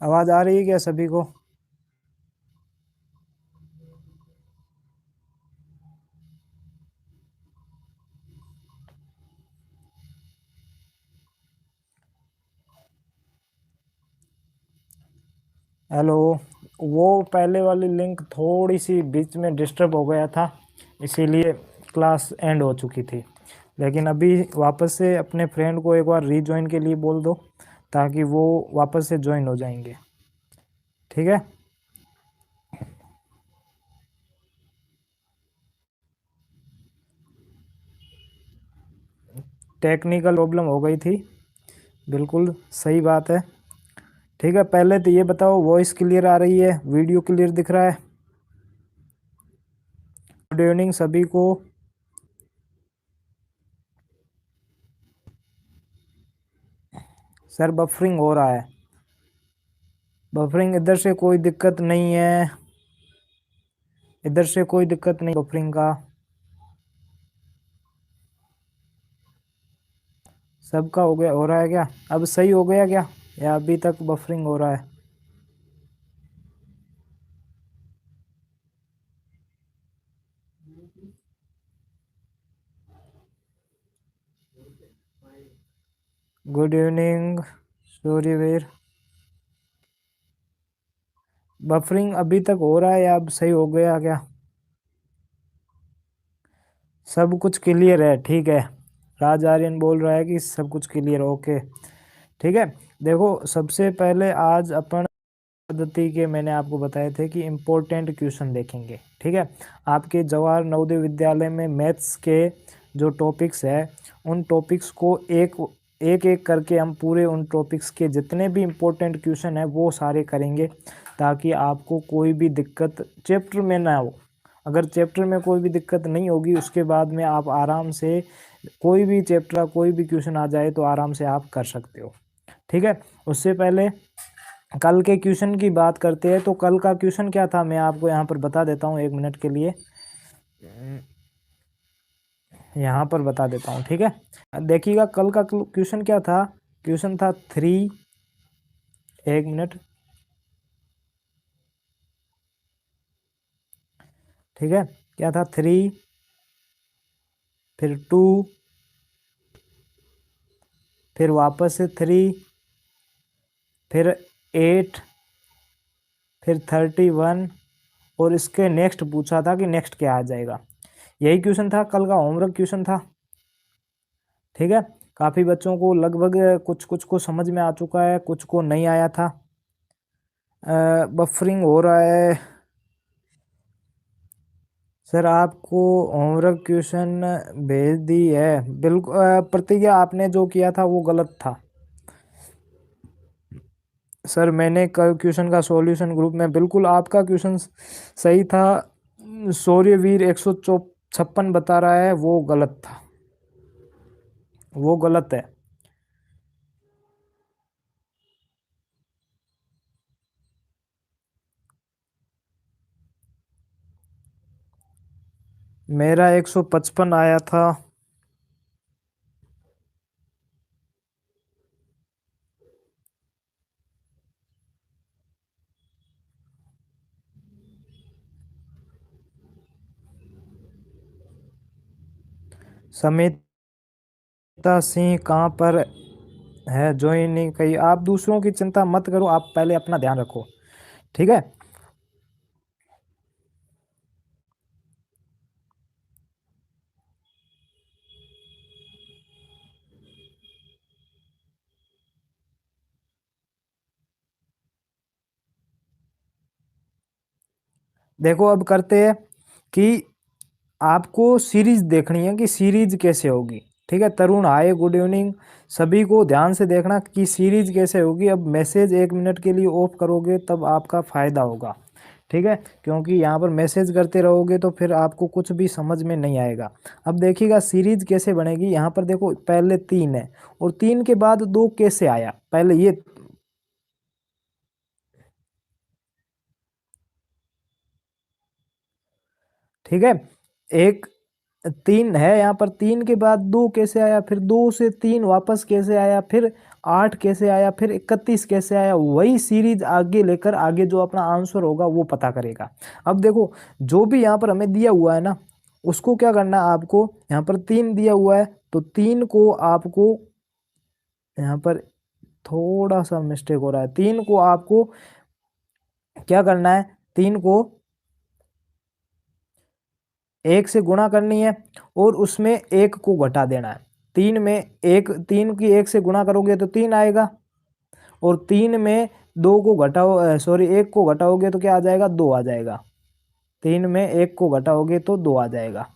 आवाज आ रही है क्या सभी को? हेलो। वो पहले वाली लिंक थोड़ी सी बीच में डिस्टर्ब हो गया था, इसीलिए क्लास एंड हो चुकी थी। लेकिन अभी वापस से अपने फ्रेंड को एक बार रीजॉइन के लिए बोल दो, ताकि वो वापस से ज्वाइन हो जाएंगे। ठीक है। टेक्निकल प्रॉब्लम हो गई थी, बिल्कुल सही बात है। ठीक है, पहले तो ये बताओ, वॉइस क्लियर आ रही है, वीडियो क्लियर दिख रहा है? गुड इवनिंग सभी को। सर बफरिंग हो रहा है। बफरिंग इधर से कोई दिक्कत नहीं है, इधर से कोई दिक्कत नहीं बफरिंग का। सबका हो गया, हो रहा है क्या? अब सही हो गया क्या, या अभी तक बफरिंग हो रहा है? Good evening Suryaveer. बफरिंग अभी तक हो रहा है या अब सही हो गया क्या? सब कुछ क्लियर है, ठीक है। राज आर्यन बोल रहा है कि सब कुछ क्लियर, ओके। ठीक है। देखो, सबसे पहले आज अपन पद्धति के मैंने आपको बताए थे कि इम्पोर्टेंट क्वेश्चन देखेंगे। ठीक है। आपके जवाहर नवोदय विद्यालय में मैथ्स के जो टॉपिक्स है, उन टॉपिक्स को एक एक एक करके हम पूरे उन टॉपिक्स के जितने भी इम्पोर्टेंट क्वेश्चन है वो सारे करेंगे, ताकि आपको कोई भी दिक्कत चैप्टर में ना हो। अगर चैप्टर में कोई भी दिक्कत नहीं होगी, उसके बाद में आप आराम से कोई भी चैप्टर का कोई भी क्वेश्चन आ जाए तो आराम से आप कर सकते हो। ठीक है। उससे पहले कल के क्वेश्चन की बात करते हैं। तो कल का क्वेश्चन क्या था, मैं आपको यहाँ पर बता देता हूँ, 1 मिनट के लिए यहाँ पर बता देता हूँ। ठीक है। देखिएगा कल का क्वेश्चन क्या था। क्वेश्चन था 3, 1 मिनट। ठीक है। क्या था? 3, फिर 2, फिर वापस से 3, फिर 8, फिर 31, और इसके नेक्स्ट पूछा था कि नेक्स्ट क्या आ जाएगा। यही क्वेश्चन था, कल का होमवर्क क्वेश्चन था। ठीक है। काफ़ी बच्चों को लगभग कुछ कुछ को समझ में आ चुका है, कुछ को नहीं आया था। बफरिंग हो रहा है। सर आपको होमवर्क क्वेश्चन भेज दी है, बिल्कुल। प्रतिज्ञा आपने जो किया था वो गलत था। सर मैंने कल क्वेश्चन का सॉल्यूशन ग्रुप में, बिल्कुल आपका क्वेश्चन सही था। सूर्यवीर 156 बता रहा है, वो गलत था, वो गलत है। मेरा 155 आया था। समिता सिंह कहाँ पर है? ज्वाइन नहीं कही। आप दूसरों की चिंता मत करो, आप पहले अपना ध्यान रखो। ठीक है। देखो अब करते हैं कि आपको सीरीज देखनी है कि सीरीज कैसे होगी। ठीक है। तरुण हाय, गुड इवनिंग। सभी को ध्यान से देखना कि सीरीज कैसे होगी। अब मैसेज 1 मिनट के लिए ऑफ करोगे तब आपका फ़ायदा होगा। ठीक है। क्योंकि यहाँ पर मैसेज करते रहोगे तो फिर आपको कुछ भी समझ में नहीं आएगा। अब देखिएगा सीरीज कैसे बनेगी। यहाँ पर देखो, पहले 3 है और 3 के बाद 2 कैसे आया, पहले ये। ठीक है। एक 3 है यहाँ पर, 3 के बाद 2 कैसे आया, फिर 2 से 3 वापस कैसे आया, फिर 8 कैसे आया, फिर 31 कैसे आया, वही सीरीज आगे लेकर आगे जो अपना आंसर होगा वो पता करेगा। अब देखो जो भी यहाँ पर हमें दिया हुआ है ना, उसको क्या करना है आपको, यहाँ पर 3 दिया हुआ है तो 3 को आपको, यहाँ पर थोड़ा सा मिस्टेक हो रहा है, 3 को आपको क्या करना है, 3 को 1 से गुणा करनी है और उसमें 1 को घटा देना है। 3 में 1, 3 की 1 से गुणा करोगे तो 3 आएगा और 3 में 2 को घटाओ, सॉरी 1 को घटाओगे तो क्या आ जाएगा, 2 आ जाएगा। 3 में 1 को घटाओगे तो 2 आ जाएगा।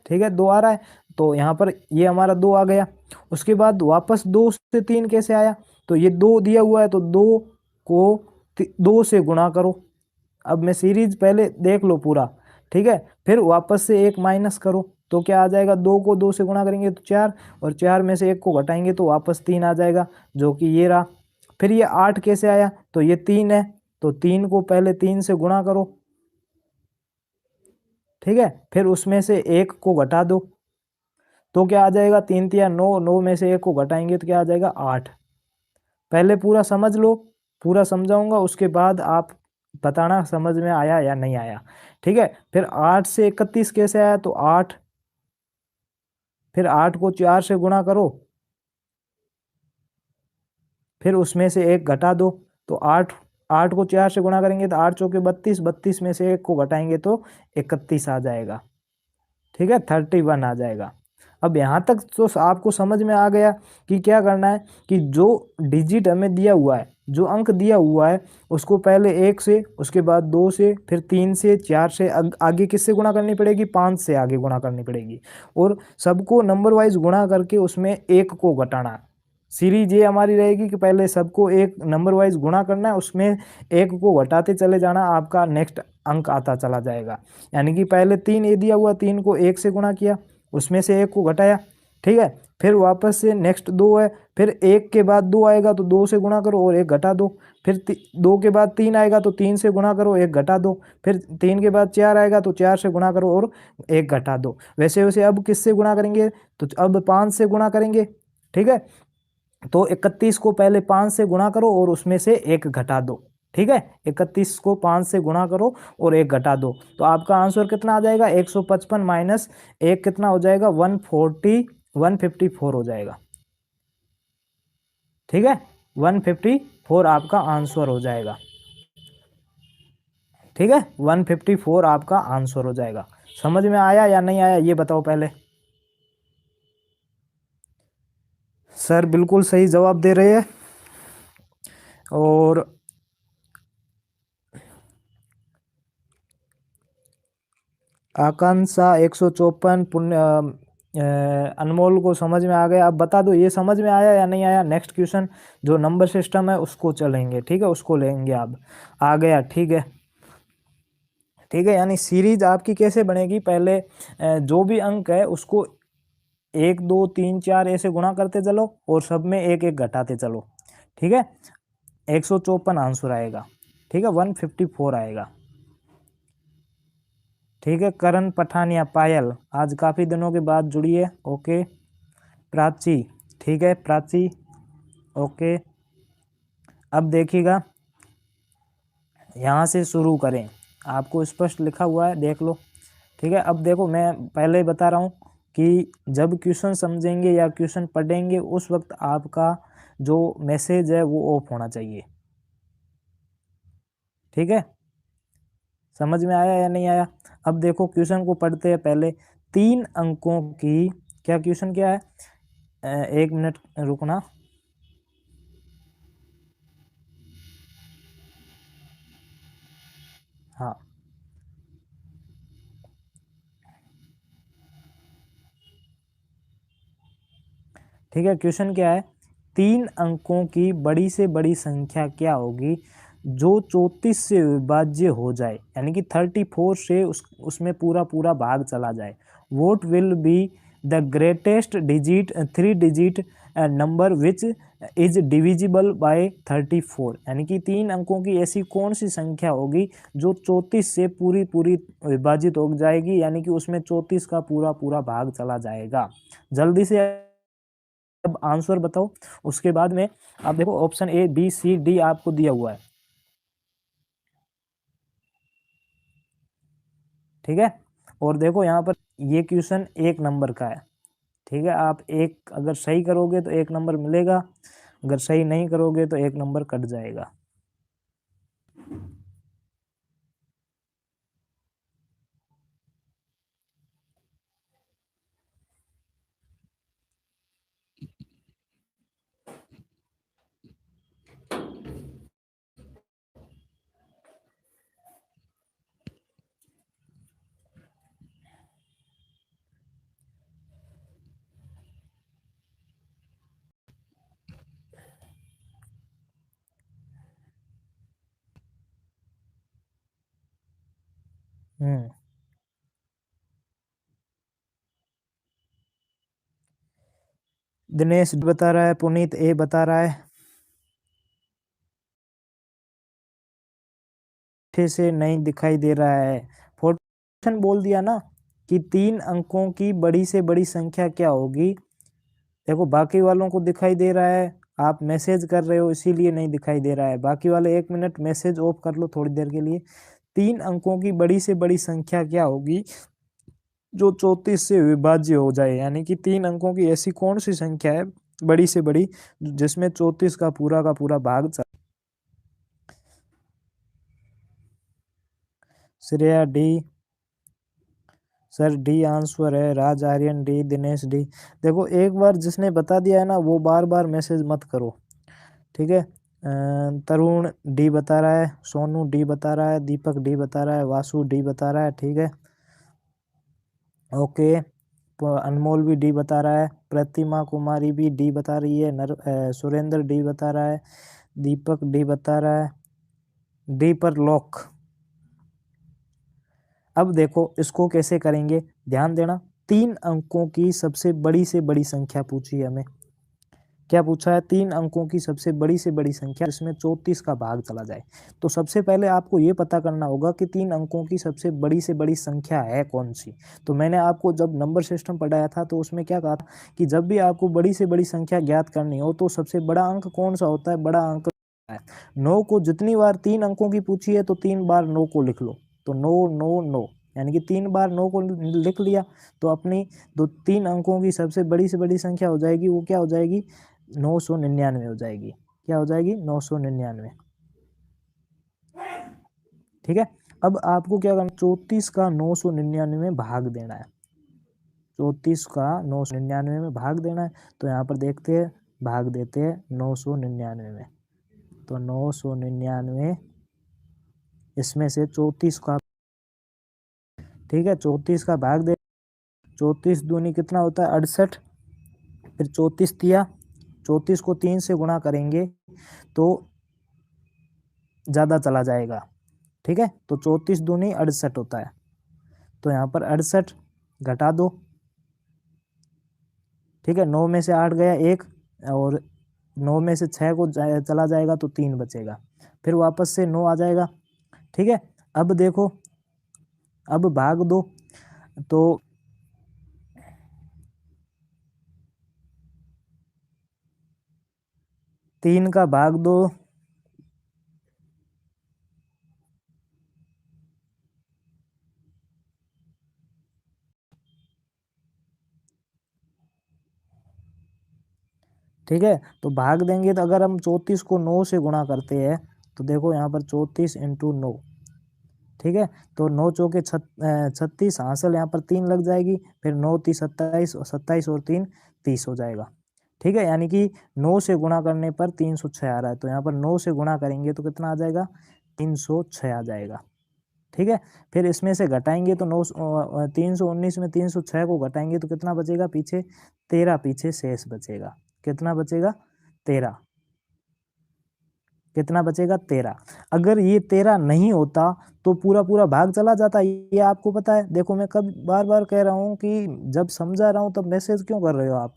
ठीक है, 2 आ रहा है तो यहाँ पर ये हमारा 2 आ गया। उसके बाद वापस 2 से 3 कैसे आया, तो ये 2 दिया हुआ है तो 2 को 2 से गुणा करो। अब मैं सीरीज पहले देख लो पूरा, ठीक है, फिर वापस से 1 माइनस करो तो क्या आ जाएगा, 2 को 2 से गुणा करेंगे तो 4 और 4 में से 1 को घटाएंगे तो वापस 3 आ जाएगा, जो कि ये रहा। फिर ये 8 कैसे आया, तो ये 3 है तो 3 को पहले 3 से गुणा करो, ठीक है, फिर उसमें से 1 को घटा दो तो क्या आ जाएगा, 3 तिया 9, 9 में से 1 को घटाएंगे तो क्या आ जाएगा 8। पहले पूरा समझ लो, पूरा समझाऊंगा उसके बाद आप बताना समझ में आया या नहीं आया। ठीक है, फिर 8 से 31 कैसे आया, तो 8, फिर 8 को 4 से गुणा करो, फिर उसमें से 1 घटा दो तो 8, 8 को 4 से गुणा करेंगे तो 8 चौके 32, 32 में से 1 को घटाएंगे तो 31 आ जाएगा। ठीक है, 31 आ जाएगा। अब यहाँ तक तो आपको समझ में आ गया कि क्या करना है, कि जो डिजिट हमें दिया हुआ है, जो अंक दिया हुआ है, उसको पहले 1 से, उसके बाद 2 से, फिर 3 से, 4 से, आगे किससे गुणा करनी पड़ेगी, 5 से आगे गुणा करनी पड़ेगी और सबको नंबर वाइज गुणा करके उसमें 1 को घटाना। सीरीज ये हमारी रहेगी कि पहले सबको एक नंबर वाइज गुणा करना है, उसमें 1 को घटाते चले जाना, आपका नेक्स्ट अंक आता चला जाएगा। यानी कि पहले 3 ये दिया हुआ, 3 को 1 से गुणा किया, उसमें से 1 को घटाया, ठीक है, फिर वापस से नेक्स्ट 2 है, फिर 1 के बाद 2 आएगा तो 2 से गुणा करो और 1 घटा दो, फिर 2 के बाद 3 आएगा तो 3 से गुणा करो, 1 घटा दो, फिर 3 के बाद 4 आएगा तो 4 से गुणा करो और 1 घटा दो। वैसे वैसे अब किससे गुणा करेंगे, तो अब 5 से गुणा करेंगे। ठीक है, तो 31 को पहले 5 से गुणा करो और उसमें से 1 घटा दो। ठीक है, 31 को 5 से गुणा करो और 1 घटा दो तो आपका आंसर कितना आ जाएगा, 155 माइनस 1 कितना हो जाएगा, 154 हो जाएगा। ठीक है, 154 आपका आंसर हो जाएगा। ठीक है, 154 आपका आंसर हो जाएगा। समझ में आया या नहीं आया ये बताओ पहले। सर बिल्कुल सही जवाब दे रहे हैं। और आकांक्षा 154, पुण्य अनमोल को समझ में आ गया। अब बता दो ये समझ में आया या नहीं आया। नेक्स्ट क्वेश्चन जो नंबर सिस्टम है उसको चलेंगे, ठीक है, उसको लेंगे। अब आ गया, ठीक है, ठीक है, यानी सीरीज आपकी कैसे बनेगी, पहले जो भी अंक है उसको 1 2 3 4 ऐसे गुणा करते चलो और सब में 1 1 घटाते चलो। ठीक है, 154 आंसर आएगा। ठीक है, 154 आएगा। ठीक है, करण पठानिया, पायल आज काफ़ी दिनों के बाद जुड़ी है। ओके, प्राची, ठीक है प्राची, ओके। अब देखिएगा, यहाँ से शुरू करें, आपको स्पष्ट लिखा हुआ है, देख लो। ठीक है, अब देखो मैं पहले ही बता रहा हूँ कि जब क्वेश्चन समझेंगे या क्वेश्चन पढ़ेंगे उस वक्त आपका जो मैसेज है वो ऑफ होना चाहिए। ठीक है, समझ में आया या नहीं आया। अब देखो क्वेश्चन को पढ़ते हैं पहले। 3 अंकों की, क्या क्वेश्चन क्या है, 1 मिनट रुकना। हाँ, ठीक है, क्वेश्चन क्या है, 3 अंकों की बड़ी से बड़ी संख्या क्या होगी जो 34 से विभाज्य हो जाए, यानी कि 34 से उसमें पूरा पूरा भाग चला जाए। Vote will be the greatest digit, 3 digit number which is divisible by 34, यानी कि 3 अंकों की ऐसी कौन सी संख्या होगी जो 34 से पूरी पूरी विभाजित हो जाएगी, यानी कि उसमें 34 का पूरा पूरा भाग चला जाएगा। जल्दी से अब आंसर बताओ। उसके बाद में आप देखो option A B C D आपको दिया हुआ है, ठीक है। और देखो यहाँ पर ये क्वेश्चन 1 नंबर का है, ठीक है। आप एक अगर सही करोगे तो 1 नंबर मिलेगा, अगर सही नहीं करोगे तो 1 नंबर कट जाएगा। हम्म दिनेश बता रहा है, पुनीत ए बता रहा है, अच्छे से नहीं दिखाई दे रहा है। फोर्टीन बोल दिया ना कि 3 अंकों की बड़ी से बड़ी संख्या क्या होगी। देखो बाकी वालों को दिखाई दे रहा है, आप मैसेज कर रहे हो इसीलिए नहीं दिखाई दे रहा है। बाकी वाले 1 मिनट मैसेज ऑफ कर लो थोड़ी देर के लिए। 3 अंकों की बड़ी से बड़ी संख्या क्या होगी जो 34 से विभाज्य हो जाए, यानी कि 3 अंकों की ऐसी कौन सी संख्या है बड़ी से बड़ी जिसमें 34 का पूरा भाग Shreya D, sir D answer है, राज आर्यन डी, दिनेश डी। देखो एक बार जिसने बता दिया है ना वो बार बार मैसेज मत करो, ठीक है। तरुण डी बता रहा है, सोनू डी बता रहा है, दीपक डी बता रहा है, वासु डी बता रहा है, ठीक है, ओके। अनमोल भी डी बता रहा है, प्रतिमा कुमारी भी डी बता रही है, सुरेंद्र डी बता रहा है, दीपक डी बता रहा है, डी पर लॉक। अब देखो इसको कैसे करेंगे, ध्यान देना। 3 अंकों की सबसे बड़ी से बड़ी संख्या पूछी है हमें। क्या पूछा है? 3 अंकों की सबसे बड़ी से बड़ी संख्या जिसमें 34 का भाग चला जाए। तो सबसे पहले आपको ये पता करना होगा कि 3 अंकों की सबसे बड़ी से बड़ी संख्या है कौन सी। तो मैंने आपको जब नंबर सिस्टम पढ़ाया था तो उसमें क्या कहा था कि जब भी आपको बड़ी से बड़ी संख्या ज्ञात करनी हो तो सबसे बड़ा अंक कौन सा होता है? बड़ा अंक है 9 को जितनी बार 3 अंकों की पूछी है तो 3 बार 9 को लिख लो। तो 9 9 9 यानी कि 3 बार 9 को लिख लिया तो अपनी दो 3 अंकों की सबसे बड़ी से बड़ी संख्या हो जाएगी, वो क्या हो जाएगी? 999 हो जाएगी। क्या हो जाएगी? 999, ठीक है। अब आपको क्या करना, 34 का 999 में भाग देना है। 34 का 999 में भाग देना है। तो यहाँ पर देखते हैं, भाग देते हैं 999 में। तो 999 इसमें से 34 का, ठीक है, 34 का भाग दे। 34 दूनी कितना होता है? 68। फिर 34 दिया, 34 को 3 से गुणा करेंगे तो ज़्यादा चला जाएगा, ठीक है। तो 34 दूनी 68 होता है। तो यहाँ पर 68 घटा दो, ठीक है। 9 में से 8 गया 1, और 9 में से 6 को चला जाएगा तो 3 बचेगा, फिर वापस से 9 आ जाएगा, ठीक है। अब देखो, अब भाग दो तो 3 का भाग दो, ठीक है। तो भाग देंगे तो अगर हम 34 को 9 से गुणा करते हैं तो देखो यहाँ पर 34 इंटू 9, ठीक है। तो 9 चौके 36, हासिल यहाँ पर 3 लग जाएगी, फिर 9 30 27, 27 और 3 30 हो जाएगा, ठीक है। यानी कि 9 से गुणा करने पर 306 आ रहा है। तो यहाँ पर 9 से गुणा करेंगे तो कितना आ जाएगा? 306 आ जाएगा, ठीक है। फिर इसमें से घटाएंगे तो 319 में 306 को घटाएंगे तो कितना बचेगा? पीछे 13 पीछे शेष बचेगा। कितना बचेगा? 13। कितना बचेगा? 13। अगर ये 13 नहीं होता तो पूरा पूरा भाग चला जाता, ये आपको पता है। देखो मैं कब बार बार कह रहा हूँ कि जब समझा रहा हूँ तब मैसेज क्यों कर रहे हो आप,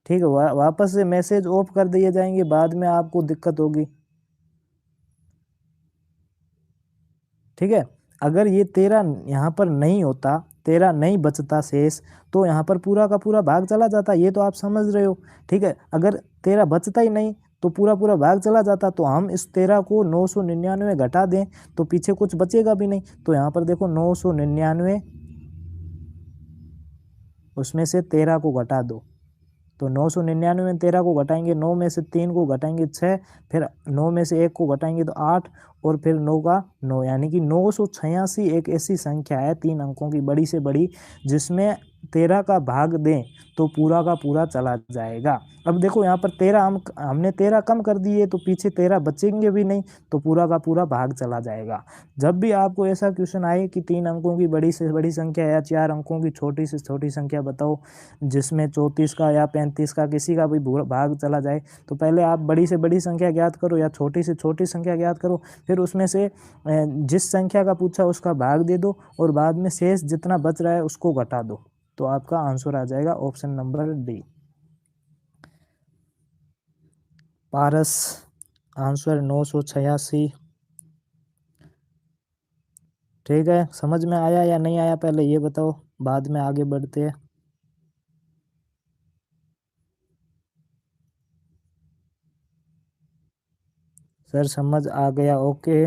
ठीक है। वापस से मैसेज ऑफ कर दिए जाएंगे, बाद में आपको दिक्कत होगी, ठीक है। अगर ये 13 यहाँ पर नहीं होता, 13 नहीं बचता शेष, तो यहाँ पर पूरा का पूरा भाग चला जाता, ये तो आप समझ रहे हो। ठीक है, अगर 13 बचता ही नहीं तो पूरा पूरा भाग चला जाता, तो हम इस 13 को 999 घटा दें तो पीछे कुछ बचेगा भी नहीं। तो यहाँ पर देखो 999, उसमें से 13 को घटा दो, तो 999 में 13 को घटाएंगे, 9 में से 3 को घटाएंगे 6, फिर 9 में से 1 को घटाएंगे तो 8, और फिर 9 का 9, यानी कि 986 एक ऐसी संख्या है 3 अंकों की बड़ी से बड़ी, जिसमें 13 का भाग दें तो पूरा का पूरा चला जाएगा। अब देखो यहाँ पर 13 हमने 13 कम कर दिए तो पीछे 13 बचेंगे भी नहीं, तो पूरा का पूरा भाग चला जाएगा। जब भी आपको ऐसा क्वेश्चन आए कि 3 अंकों की बड़ी से बड़ी संख्या या 4 अंकों की छोटी से छोटी संख्या बताओ, जिसमें 34 का या 35 का किसी का भी भाग चला जाए, तो पहले आप बड़ी से बड़ी संख्या ज्ञात करो या छोटी से छोटी संख्या ज्ञात करो, फिर उसमें से जिस संख्या का पूछा उसका भाग दे दो, और बाद में शेष जितना बच रहा है उसको घटा दो, तो आपका आंसर आ जाएगा ऑप्शन नंबर डी। पारस, आंसर 986। ठीक है, समझ में आया या नहीं आया पहले ये बताओ, बाद में आगे बढ़ते हैं। सर समझ आ गया, ओके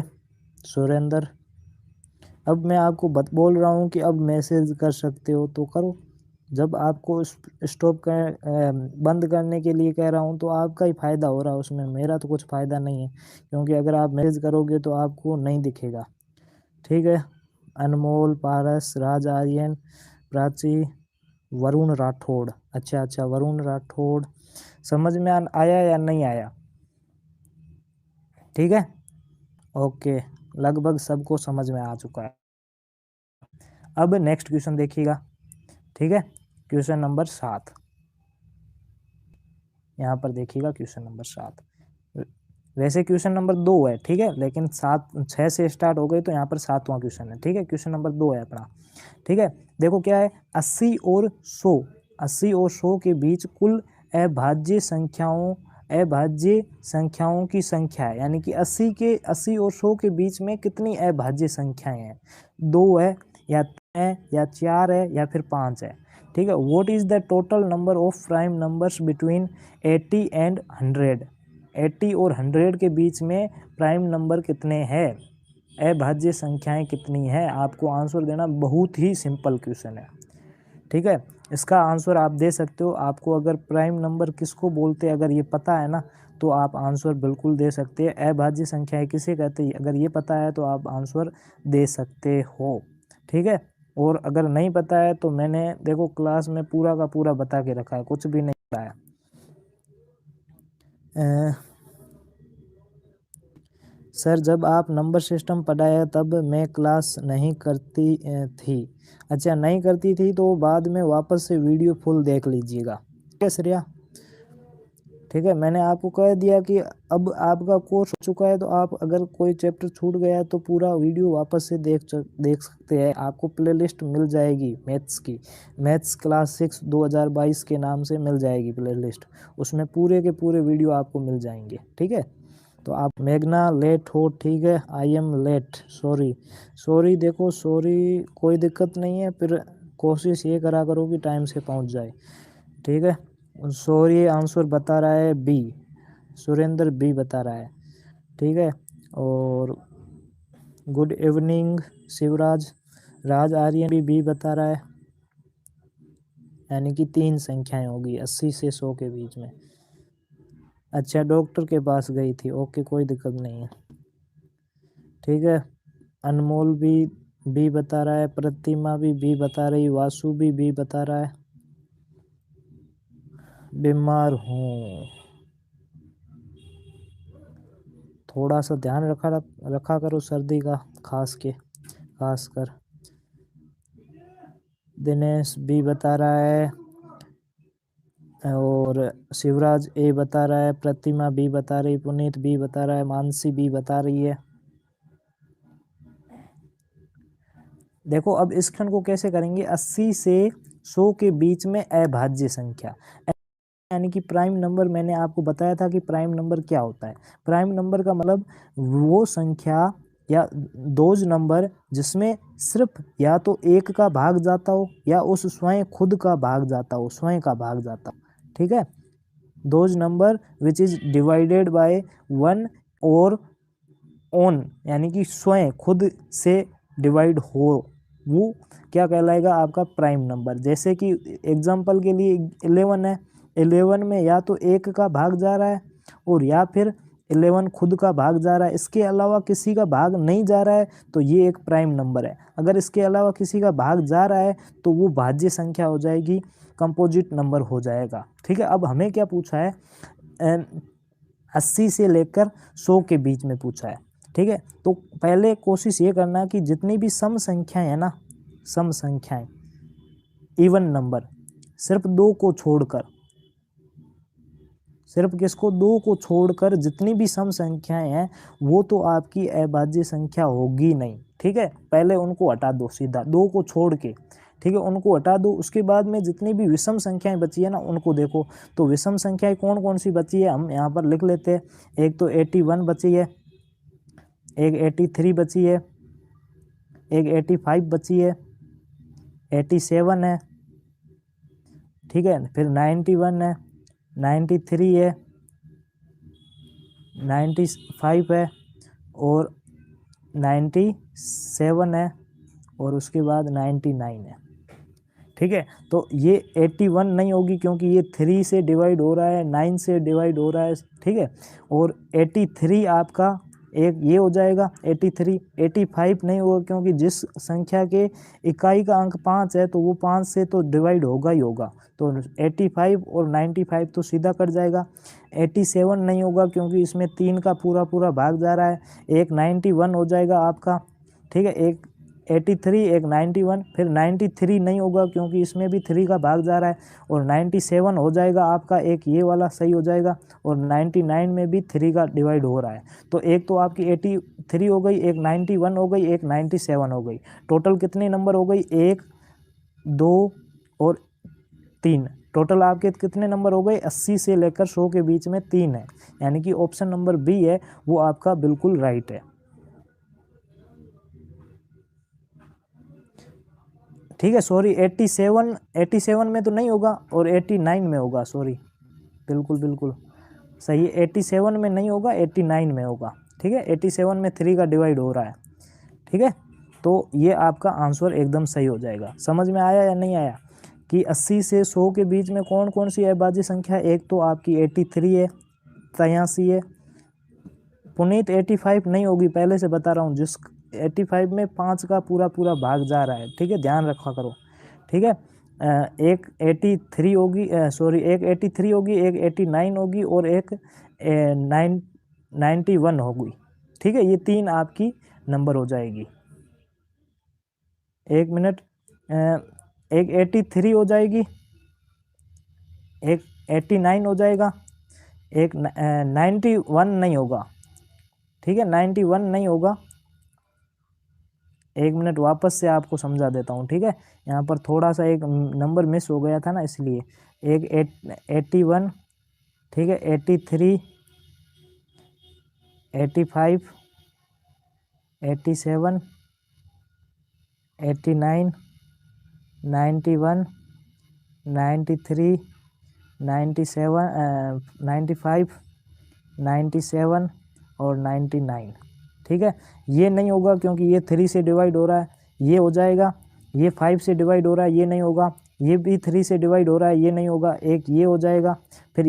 सुरेंद्र। अब मैं आपको बोल रहा हूँ कि अब मैसेज कर सकते हो तो करो, जब आपको स्टॉप कर बंद करने के लिए कह रहा हूँ तो आपका ही फ़ायदा हो रहा है, उसमें मेरा तो कुछ फ़ायदा नहीं है, क्योंकि अगर आप मैसेज करोगे तो आपको नहीं दिखेगा। ठीक है, अनमोल, पारस, राज आर्यन, प्राची, वरुण राठौड़। अच्छा, वरुण राठौड़, समझ में आया या नहीं आया? ठीक है, ओके, लगभग सबको समझ में आ चुका है। अब नेक्स्ट क्वेश्चन देखिएगा। ठीक है, क्वेश्चन नंबर 7, यहाँ पर देखिएगा क्वेश्चन नंबर 7। वैसे क्वेश्चन नंबर 2 है, ठीक है, लेकिन 6 से स्टार्ट हो गई तो यहाँ पर 7वां क्वेश्चन है। ठीक है, क्वेश्चन नंबर 2 है अपना। ठीक है, देखो क्या है, 80 और 100 के बीच कुल अभाज्य संख्याओं की संख्या है, यानी कि 80 और 100 के बीच में कितनी अभाज्य संख्याएं हैं? 2 है या 3 है या 4 है या फिर 5 है। ठीक है, what is the total number of prime numbers between 80 and 100? 80 और 100 के बीच में प्राइम नंबर कितने हैं, अभाज्य संख्याएं कितनी है? आपको आंसर देना बहुत ही सिंपल क्वेश्चन है। ठीक है, इसका आंसर आप दे सकते हो। आपको अगर प्राइम नंबर किसको बोलते हैं अगर ये पता है ना, तो आप आंसर बिल्कुल दे सकते हैं। अभाज्य संख्याएं किसे कहते हैं, अगर ये पता है तो आप आंसर दे सकते हो। ठीक है, और अगर नहीं पता है तो मैंने देखो क्लास में पूरा का पूरा बता के रखा है, कुछ भी नहीं बताया। सर जब आप नंबर सिस्टम पढ़ाया तब मैं क्लास नहीं करती थी। अच्छा, नहीं करती थी तो बाद में वापस से वीडियो फुल देख लीजिएगा। ठीक है श्रेया, ठीक है, मैंने आपको कह दिया कि अब आपका कोर्स हो चुका है, तो आप अगर कोई चैप्टर छूट गया तो पूरा वीडियो वापस से देख सकते हैं। आपको प्लेलिस्ट मिल जाएगी मैथ्स की, मैथ्स क्लास 6 2022 के नाम से मिल जाएगी प्लेलिस्ट, उसमें पूरे के पूरे वीडियो आपको मिल जाएंगे। ठीक है, तो आप मेघना लेट हो, ठीक है, आई एम लेट, सॉरी देखो, सॉरी कोई दिक्कत नहीं है, फिर कोशिश ये करा करो कि टाइम से पहुंच जाए। ठीक है, सॉरी आंसर बता रहा है बी, सुरेंद्र बी बता रहा है। ठीक है, और गुड इवनिंग शिवराज, राज आर्यन भी बी बता रहा है, यानी कि 3 संख्याएं होगी 80 से 100 के बीच में। अच्छा, डॉक्टर के पास गई थी, ओके कोई दिक्कत नहीं है। ठीक है, अनमोल भी बी बता रहा है, प्रतिमा भी बी बता रही, वासु भी बी बता रहा है, बीमार हूँ, थोड़ा सा ध्यान रखा करो सर्दी का, खासकर। दिनेश बी बता रहा है, और शिवराज ए बता रहा है, प्रतिमा बी बता रही, पुनीत बी बता रहा है, मानसी बी बता रही है। देखो अब इस खंड को कैसे करेंगे, 80 से 100 के बीच में अभाज्य संख्या, यानी कि प्राइम नंबर। मैंने आपको बताया था कि प्राइम नंबर क्या होता है। प्राइम नंबर का मतलब वो संख्या या दोज नंबर जिसमें सिर्फ या तो एक का भाग जाता हो या उस स्वयं खुद का भाग जाता हो, स्वयं का भाग जाता हो, ठीक है। Those number which is divided by 1 और ओन, यानी कि स्वयं खुद से डिवाइड हो, वो क्या कहलाएगा, आपका प्राइम नंबर। जैसे कि एग्जांपल के लिए 11 है, 11 में या तो एक का भाग जा रहा है और या फिर 11 खुद का भाग जा रहा है, इसके अलावा किसी का भाग नहीं जा रहा है, तो ये एक प्राइम नंबर है। अगर इसके अलावा किसी का भाग जा रहा है तो वो भाज्य संख्या हो जाएगी, कंपोजिट नंबर हो जाएगा, ठीक है। अब हमें क्या पूछा है, 80 से लेकर 100 के बीच में पूछा है, ठीक है। तो पहले कोशिश ये करना कि जितनी भी सम संख्याएं है ना, सम संख्याएं, इवन नंबर, सिर्फ 2 को छोड़कर, सिर्फ किसको, 2 को छोड़कर जितनी भी सम संख्याएं हैं वो तो आपकी अभाज्य संख्या होगी नहीं, ठीक है। पहले उनको हटा दो सीधा, 2 को छोड़ के, ठीक है, उनको हटा दो। उसके बाद में जितनी भी विषम संख्याएं बची है ना उनको देखो। तो विषम संख्याएं कौन कौन सी बची है हम यहाँ पर लिख लेते हैं। एक तो 81 बची है, एक 83 बची है, एक 85 बची है, 87 है, ठीक है, फिर 91 है, 93 है, 95 है और 97 है और उसके बाद 99 है, ठीक है। तो ये 81 नहीं होगी क्योंकि ये 3 से डिवाइड हो रहा है, 9 से डिवाइड हो रहा है, ठीक है। और 83 आपका एक ये हो जाएगा 83। 85 नहीं होगा क्योंकि जिस संख्या के इकाई का अंक 5 है तो वो 5 से तो डिवाइड होगा ही होगा, तो 85 और 95 तो सीधा कट जाएगा। 87 नहीं होगा क्योंकि इसमें 3 का पूरा पूरा भाग जा रहा है, एक 91 हो जाएगा आपका, ठीक है, एक 83, एक 91, फिर 93 नहीं होगा क्योंकि इसमें भी 3 का भाग जा रहा है, और 97 हो जाएगा आपका, एक ये वाला सही हो जाएगा, और 99 में भी 3 का डिवाइड हो रहा है। तो एक तो आपकी 83 हो गई, एक 91 हो गई, एक 97 हो गई। टोटल कितने नंबर हो गई, 1 2 और 3। टोटल आपके कितने नंबर हो गए, 80 से लेकर 100 के बीच में 3 है, यानी कि ऑप्शन नंबर बी है वो आपका बिल्कुल राइट है, ठीक है। सॉरी 87 में तो नहीं होगा और 89 में होगा, सॉरी, बिल्कुल बिल्कुल सही है, 87 में नहीं होगा, 89 में होगा, ठीक है। 87 में 3 का डिवाइड हो रहा है, ठीक है। तो ये आपका आंसर एकदम सही हो जाएगा। समझ में आया या नहीं आया कि 80 से 100 के बीच में कौन कौन सी अभाज्य संख्या है। एक तो आपकी 83 है, 83 है, पुनीत 85 नहीं होगी, पहले से बता रहा हूँ, जिस 85 में 5 का पूरा पूरा भाग जा रहा है, ठीक है, ध्यान रखा करो, ठीक है। एक 83 होगी, सॉरी एक 83 होगी, एक 89 होगी और एक 91 होगी, ठीक है। ये 3 आपकी नंबर हो जाएगी। एक मिनट, एक 83 हो जाएगी, एक 89 हो जाएगा, एक 91 नहीं होगा, ठीक है, 91 नहीं होगा। एक मिनट वापस से आपको समझा देता हूँ, ठीक है। यहाँ पर थोड़ा सा एक नंबर मिस हो गया था ना, इसलिए। एक 81, ठीक है, 83, 85, 87, 89, 91, 93, 97, 95, 97 और 99, ठीक है। ये नहीं होगा क्योंकि ये 3 से डिवाइड हो रहा है, ये हो जाएगा। ये 5 से डिवाइड हो रहा है, ये नहीं होगा। ये भी 3 से डिवाइड हो रहा है, ये नहीं होगा। एक ये हो जाएगा, फिर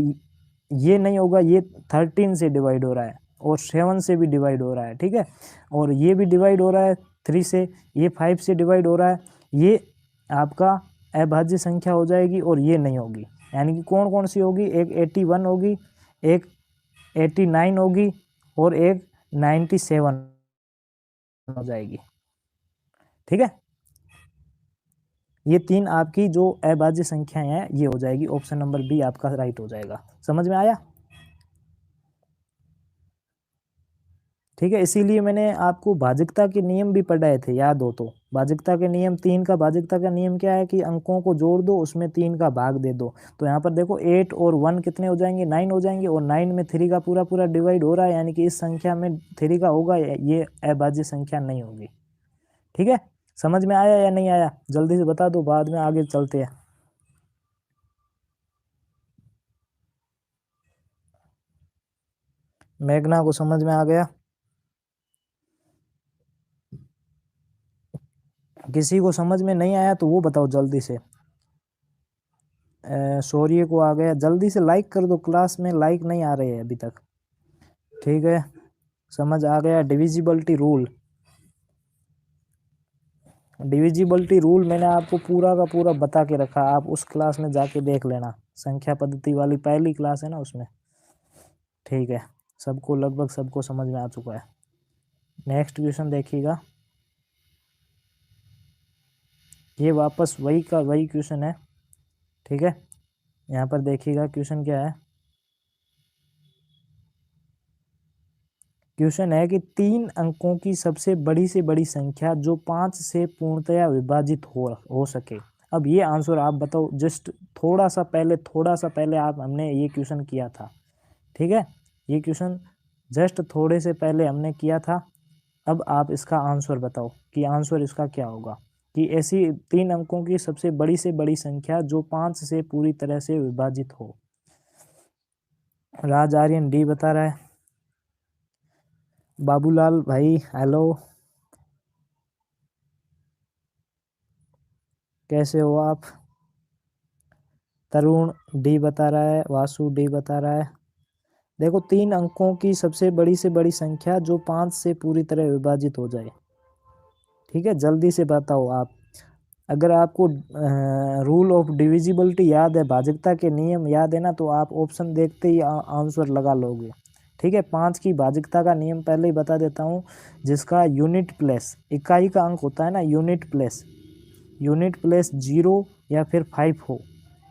ये नहीं होगा, ये 13 से डिवाइड हो रहा है और 7 से भी डिवाइड हो रहा है, ठीक है। और ये भी डिवाइड हो रहा है 3 से, ये 5 से डिवाइड हो रहा है, ये आपका अभाज्य संख्या हो जाएगी और ये नहीं होगी। यानी कि कौन कौन सी होगी, एक 81 होगी, एक 89 होगी और एक 97 हो जाएगी, ठीक है। ये 3 आपकी जो अभाज्य संख्याएं हैं ये हो जाएगी। ऑप्शन नंबर बी आपका राइट हो जाएगा। समझ में आया, ठीक है, इसीलिए मैंने आपको भाजकता के नियम भी पढ़ाए थे, याद हो तो। भाजकता के नियम 3 का भाजकता का नियम क्या है कि अंकों को जोड़ दो, उसमें 3 का भाग दे दो। तो यहाँ पर देखो 8 और 1 कितने हो जाएंगे, 9 हो जाएंगे, और 9 में 3 का पूरा पूरा डिवाइड हो रहा है, यानी कि इस संख्या में 3 का होगा, ये अभाज्य संख्या नहीं होगी। ठीक है, समझ में आया या नहीं आया, जल्दी से बता दो, बाद में आगे चलते हैं। मेघना को समझ में आ गया? किसी को समझ में नहीं आया तो वो बताओ जल्दी से। शौर्य को आ गया, जल्दी से लाइक कर दो, क्लास में लाइक नहीं आ रहे हैं अभी तक। ठीक है, समझ आ गया। डिविजिबिलिटी रूल, डिविजिबिलिटी रूल मैंने आपको पूरा का पूरा बता के रखा, आप उस क्लास में जाके देख लेना, संख्या पद्धति वाली पहली क्लास है ना उसमें। ठीक है, सबको लगभग सबको समझ में आ चुका है। नेक्स्ट क्वेश्चन देखिएगा, ये वापस वही का वही क्वेश्चन है। ठीक है, यहाँ पर देखिएगा क्वेश्चन क्या है। क्वेश्चन है कि 3 अंकों की सबसे बड़ी से बड़ी संख्या जो 5 से पूर्णतया विभाजित हो सके। अब ये आंसर आप बताओ, जस्ट थोड़ा सा पहले आप हमने ये क्वेश्चन किया था। ठीक है, ये क्वेश्चन जस्ट थोड़े से पहले हमने किया था। अब आप इसका आंसर बताओ कि आंसर इसका क्या होगा, कि ऐसी 3 अंकों की सबसे बड़ी से बड़ी संख्या जो 5 से पूरी तरह से विभाजित हो। राज आर्यन डी बता रहा है। बाबूलाल भाई हेलो, कैसे हो आप? तरुण डी बता रहा है, वासु डी बता रहा है। देखो 3 अंकों की सबसे बड़ी से बड़ी संख्या जो 5 से पूरी तरह विभाजित हो जाए। ठीक है, जल्दी से बताओ आप। अगर आपको रूल ऑफ डिविजिबिलिटी याद है, भाजकता के नियम याद है ना, तो आप ऑप्शन देखते ही आंसर लगा लोगे। ठीक है, 5 की भाजकता का नियम पहले ही बता देता हूँ, जिसका यूनिट प्लेस इकाई का अंक होता है ना, यूनिट प्लेस 0 या फिर 5 हो,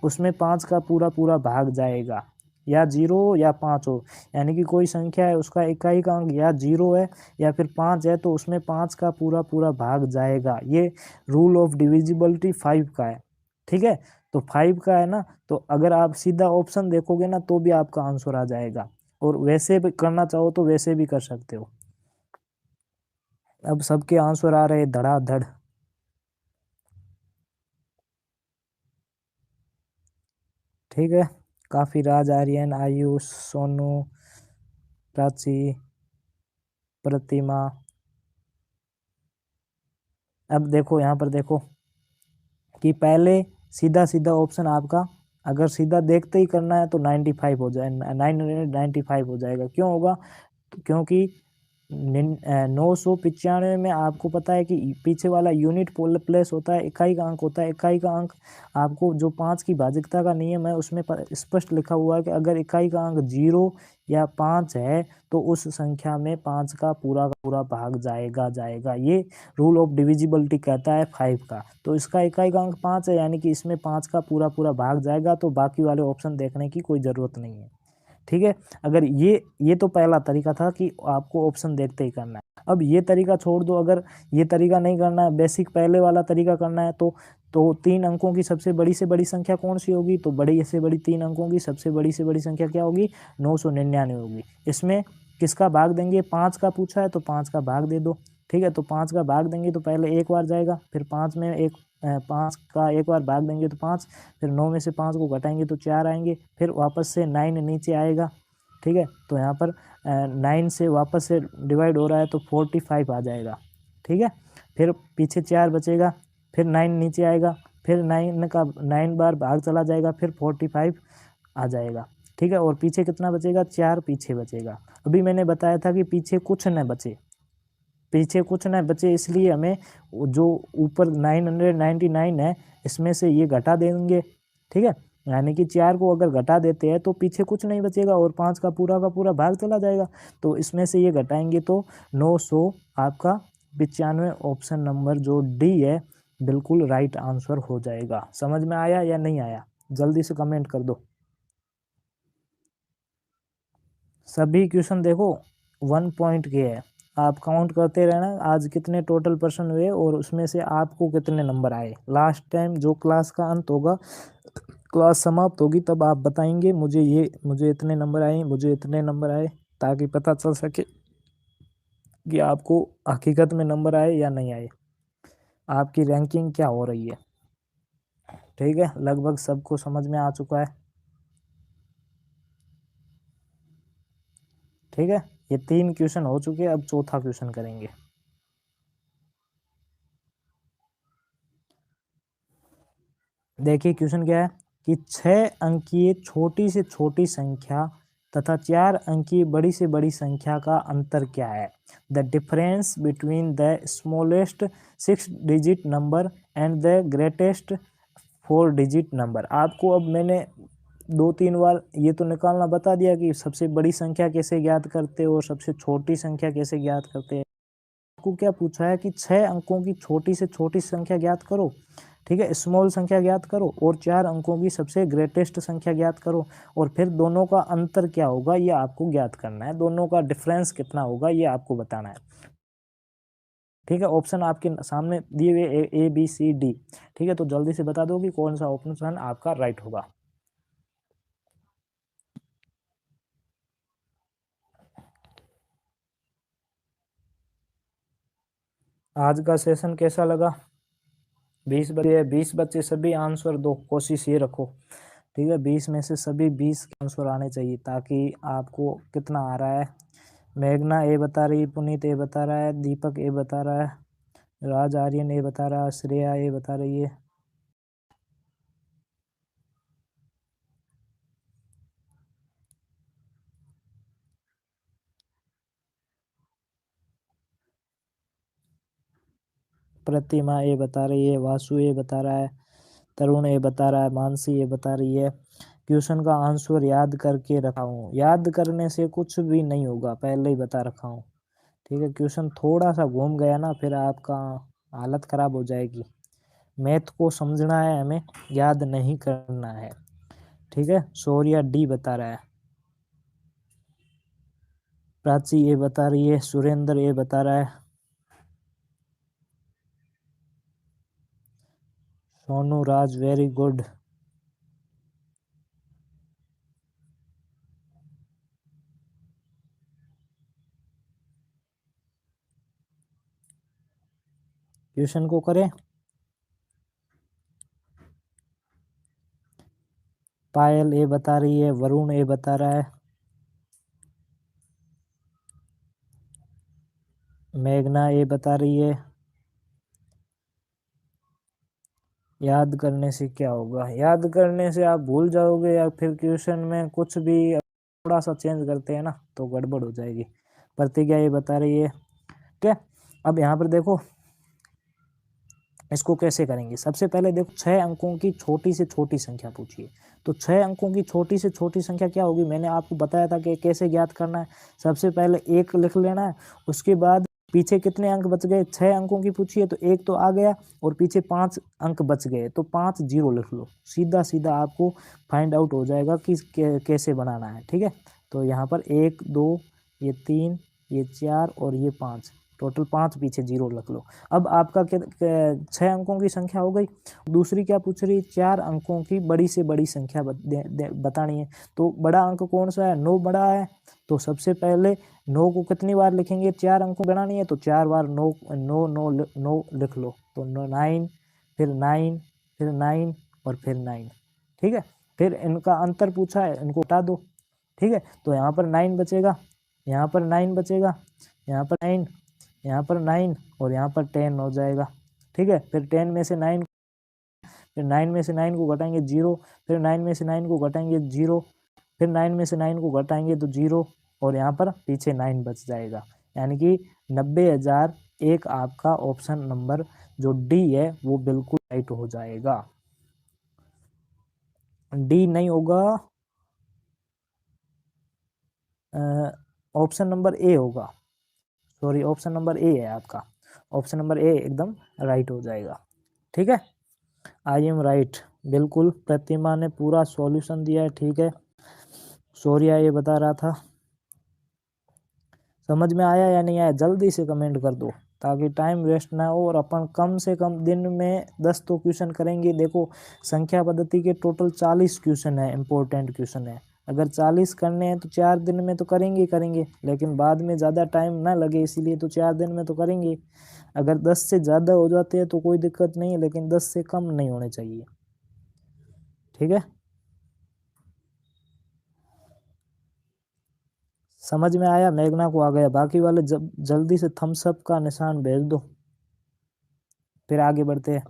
उसमें 5 का पूरा पूरा भाग जाएगा, या 0 या 5 हो, यानी कि कोई संख्या है उसका इकाई का अंक या 0 है या फिर 5 है, तो उसमें 5 का पूरा पूरा भाग जाएगा। ये रूल ऑफ डिविजिबिलिटी 5 का है। ठीक है, तो 5 का है ना, तो अगर आप सीधा ऑप्शन देखोगे ना तो भी आपका आंसर आ जाएगा, और वैसे भी करना चाहो तो वैसे भी कर सकते हो। अब सबके आंसर आ रहे धड़ाधड़। ठीक है, काफी राज आर्यन, आयुष, सोनू, प्राची, प्रतिमा। अब देखो यहाँ पर देखो कि पहले सीधा सीधा ऑप्शन आपका, अगर सीधा देखते ही करना है तो 95 हो जाए, 995 हो जाएगा। क्यों होगा? क्योंकि 995 में आपको पता है कि पीछे वाला यूनिट प्लेस होता है, इकाई का अंक होता है। इकाई का अंक आपको जो 5 की भाजकता का नियम है उसमें स्पष्ट लिखा हुआ है कि अगर इकाई का अंक 0 या 5 है तो उस संख्या में 5 का पूरा भाग जाएगा। ये रूल ऑफ डिविजिबिलिटी कहता है 5 का। तो इसका इकाई का अंक 5 है, यानी कि इसमें 5 का पूरा भाग जाएगा, तो बाकी वाले ऑप्शन देखने की कोई ज़रूरत नहीं है। ठीक है, अगर ये तो पहला तरीका था कि आपको ऑप्शन देखते ही करना है। अब ये तरीका छोड़ दो, अगर ये तरीका नहीं करना है, बेसिक पहले वाला तरीका करना है, तो 3 अंकों की सबसे बड़ी से बड़ी संख्या कौन सी होगी? तो बड़ी से बड़ी 3 अंकों की सबसे बड़ी से बड़ी संख्या क्या होगी? 999 होगी। इसमें किसका भाग देंगे? 5 का पूछा है तो 5 का भाग दे दो। ठीक है, तो 5 का भाग देंगे तो पहले एक बार जाएगा, फिर 5 में 5 का एक बार भाग देंगे तो 5, फिर 9 में से 5 को घटाएंगे तो 4 आएंगे, फिर वापस से 9 नीचे आएगा। ठीक है, तो यहाँ पर 9 से वापस से डिवाइड हो रहा है तो 45 आ जाएगा। ठीक है, फिर पीछे 4 बचेगा, फिर 9 नीचे आएगा, फिर 9 बार भाग चला जाएगा, फिर 45 आ जाएगा। ठीक है, और पीछे कितना बचेगा? 4 पीछे बचेगा। अभी मैंने बताया था कि पीछे कुछ न बचे, इसलिए हमें जो ऊपर 999 है इसमें से ये घटा देंगे। ठीक है, यानी कि 4 को अगर घटा देते हैं तो पीछे कुछ नहीं बचेगा और 5 का पूरा भाग चला जाएगा, तो इसमें से ये घटाएंगे तो 900 आपका 95 ऑप्शन नंबर जो डी है बिल्कुल राइट आंसर हो जाएगा। समझ में आया या नहीं आया? जल्दी से कमेंट कर दो। सभी क्वेश्चन देखो 1 पॉइंट के है, आप काउंट करते रहना आज कितने टोटल पर्सन हुए और उसमें से आपको कितने नंबर आए। लास्ट टाइम जो क्लास का अंत होगा, क्लास समाप्त होगी, तब आप बताएंगे मुझे इतने नंबर आए, मुझे इतने नंबर आए, ताकि पता चल सके कि आपको हकीकत में नंबर आए या नहीं आए, आपकी रैंकिंग क्या हो रही है। ठीक है, लगभग सबको समझ में आ चुका है। ठीक है, ये 3 क्वेश्चन हो चुके हैं, अब चौथा क्वेश्चन करेंगे। देखिए क्वेश्चन क्या है कि 6 अंकीय छोटी से छोटी संख्या तथा 4 अंकीय बड़ी से बड़ी संख्या का अंतर क्या है। The difference between the smallest 6 digit number and the greatest 4 digit number. आपको अब मैंने 2-3 बार ये तो निकालना बता दिया कि सबसे बड़ी संख्या कैसे ज्ञात करते हो और सबसे छोटी संख्या कैसे ज्ञात करते हैं। आपको क्या पूछा है कि 6 अंकों की छोटी से छोटी संख्या ज्ञात करो, ठीक है, स्मॉल संख्या ज्ञात करो, और 4 अंकों की सबसे ग्रेटेस्ट संख्या ज्ञात करो, और फिर दोनों का अंतर क्या होगा ये आपको ज्ञात करना है, दोनों का डिफरेंस कितना होगा ये आपको बताना है। ठीक है, ऑप्शन आपके सामने दिए हुए ए बी सी डी। ठीक है, तो जल्दी से बता दो कि कौन सा ऑप्शन आपका राइट होगा। आज का सेशन कैसा लगा? 20 बच्चे सभी आंसर दो, कोशिश ये रखो। ठीक है, 20 में से सभी 20 के आंसर आने चाहिए, ताकि आपको कितना आ रहा है। मेघना ए बता रही है, पुनीत ए बता रहा है, दीपक ए बता रहा है, राज आर्यन ए बता रहा है, श्रेया ए बता रही है। प्रतिमा ए बता रही है, वासु ए बता रहा है, तरुण ए बता रहा है, मानसी ए बता रही है। क्वेश्चन का आंसर याद करके रखा हूँ, याद करने से कुछ भी नहीं होगा, पहले ही बता रखा हूँ। ठीक है, क्वेश्चन थोड़ा सा घूम गया ना, फिर आपका हालत खराब हो जाएगी। मैथ को समझना है हमें, याद नहीं करना है। ठीक है, शौर्या डी बता रहा है, प्राची ए बता रही है, सुरेंद्र ए बता रहा है, सोनू राज वेरी गुड। क्वेश्चन को करें। पायल ए बता रही है, वरुण ए बता रहा है, मेघना ए बता रही है। याद करने से क्या होगा? याद करने से आप भूल जाओगे, या फिर क्वेश्चन में कुछ भी थोड़ा सा चेंज करते हैं ना तो गड़बड़ हो जाएगी। प्रतिज्ञा ये बता रही है। ठीक है, अब यहाँ पर देखो इसको कैसे करेंगे। सबसे पहले देखो 6 अंकों की छोटी से छोटी संख्या पूछिए, तो 6 अंकों की छोटी से छोटी संख्या क्या होगी, मैंने आपको बताया था कि कैसे ज्ञात करना है। सबसे पहले 1 लिख लेना है, उसके बाद पीछे कितने अंक बच गए, 6 अंकों की पूछिए तो 1 तो आ गया, और पीछे 5 अंक बच गए तो 5 जीरो लिख लो, सीधा सीधा आपको फाइंड आउट हो जाएगा कि कैसे बनाना है। ठीक है, तो यहाँ पर 1 2 ये 3 ये 4 और ये 5, टोटल 5 पीछे जीरो रख लो। अब आपका 6 अंकों की संख्या हो गई। दूसरी क्या पूछ रही है, 4 अंकों की बड़ी से बड़ी संख्या बतानी है। तो बड़ा अंक कौन सा है, 9 बड़ा है, तो सबसे पहले 9 को कितनी बार लिखेंगे, 4 अंकों बनानी है तो 4 बार 9 9 9 9 लिख लो, तो 9 फिर 9 फिर 9 और फिर 9। ठीक है, फिर इनका अंतर पूछा है, इनको हटा दो। ठीक है, तो यहाँ पर 9 बचेगा, यहाँ पर 9 बचेगा, यहाँ पर 9, यहाँ पर 9 और यहाँ पर 10 हो जाएगा। ठीक है, फिर 10 में से 9, फिर 9 में से 9 को घटाएंगे 0, फिर 9 में से 9 को घटाएंगे 0, फिर 9 में से 9 को घटाएंगे तो 0, और यहाँ पर पीछे 9 बच जाएगा, यानी कि 90,001 आपका ऑप्शन नंबर जो डी है वो बिल्कुल राइट हो जाएगा। डी नहीं होगा, ऑप्शन नंबर ए होगा, सॉरी ऑप्शन नंबर ए है आपका, ऑप्शन नंबर ए एकदम राइट हो जाएगा। ठीक है, आई एम राइट, बिल्कुल प्रतिमा ने पूरा सॉल्यूशन दिया है। ठीक है, शौर्या ये बता रहा था। समझ में आया या नहीं आया जल्दी से कमेंट कर दो, ताकि टाइम वेस्ट ना हो और अपन कम से कम दिन में 10 तो क्वेश्चन करेंगे। देखो संख्या पद्धति के टोटल 40 क्वेश्चन है, इंपॉर्टेंट क्वेश्चन है। अगर 40 करने हैं तो 4 दिन में तो करेंगे ही करेंगे, लेकिन बाद में ज़्यादा टाइम ना लगे इसीलिए तो 4 दिन में तो करेंगे। अगर 10 से ज़्यादा हो जाते हैं तो कोई दिक्कत नहीं है, लेकिन 10 से कम नहीं होने चाहिए, ठीक है। समझ में आया? मेघना को आ गया, बाकी वाले जल्दी से थम्स अप का निशान भेज दो, फिर आगे बढ़ते हैं।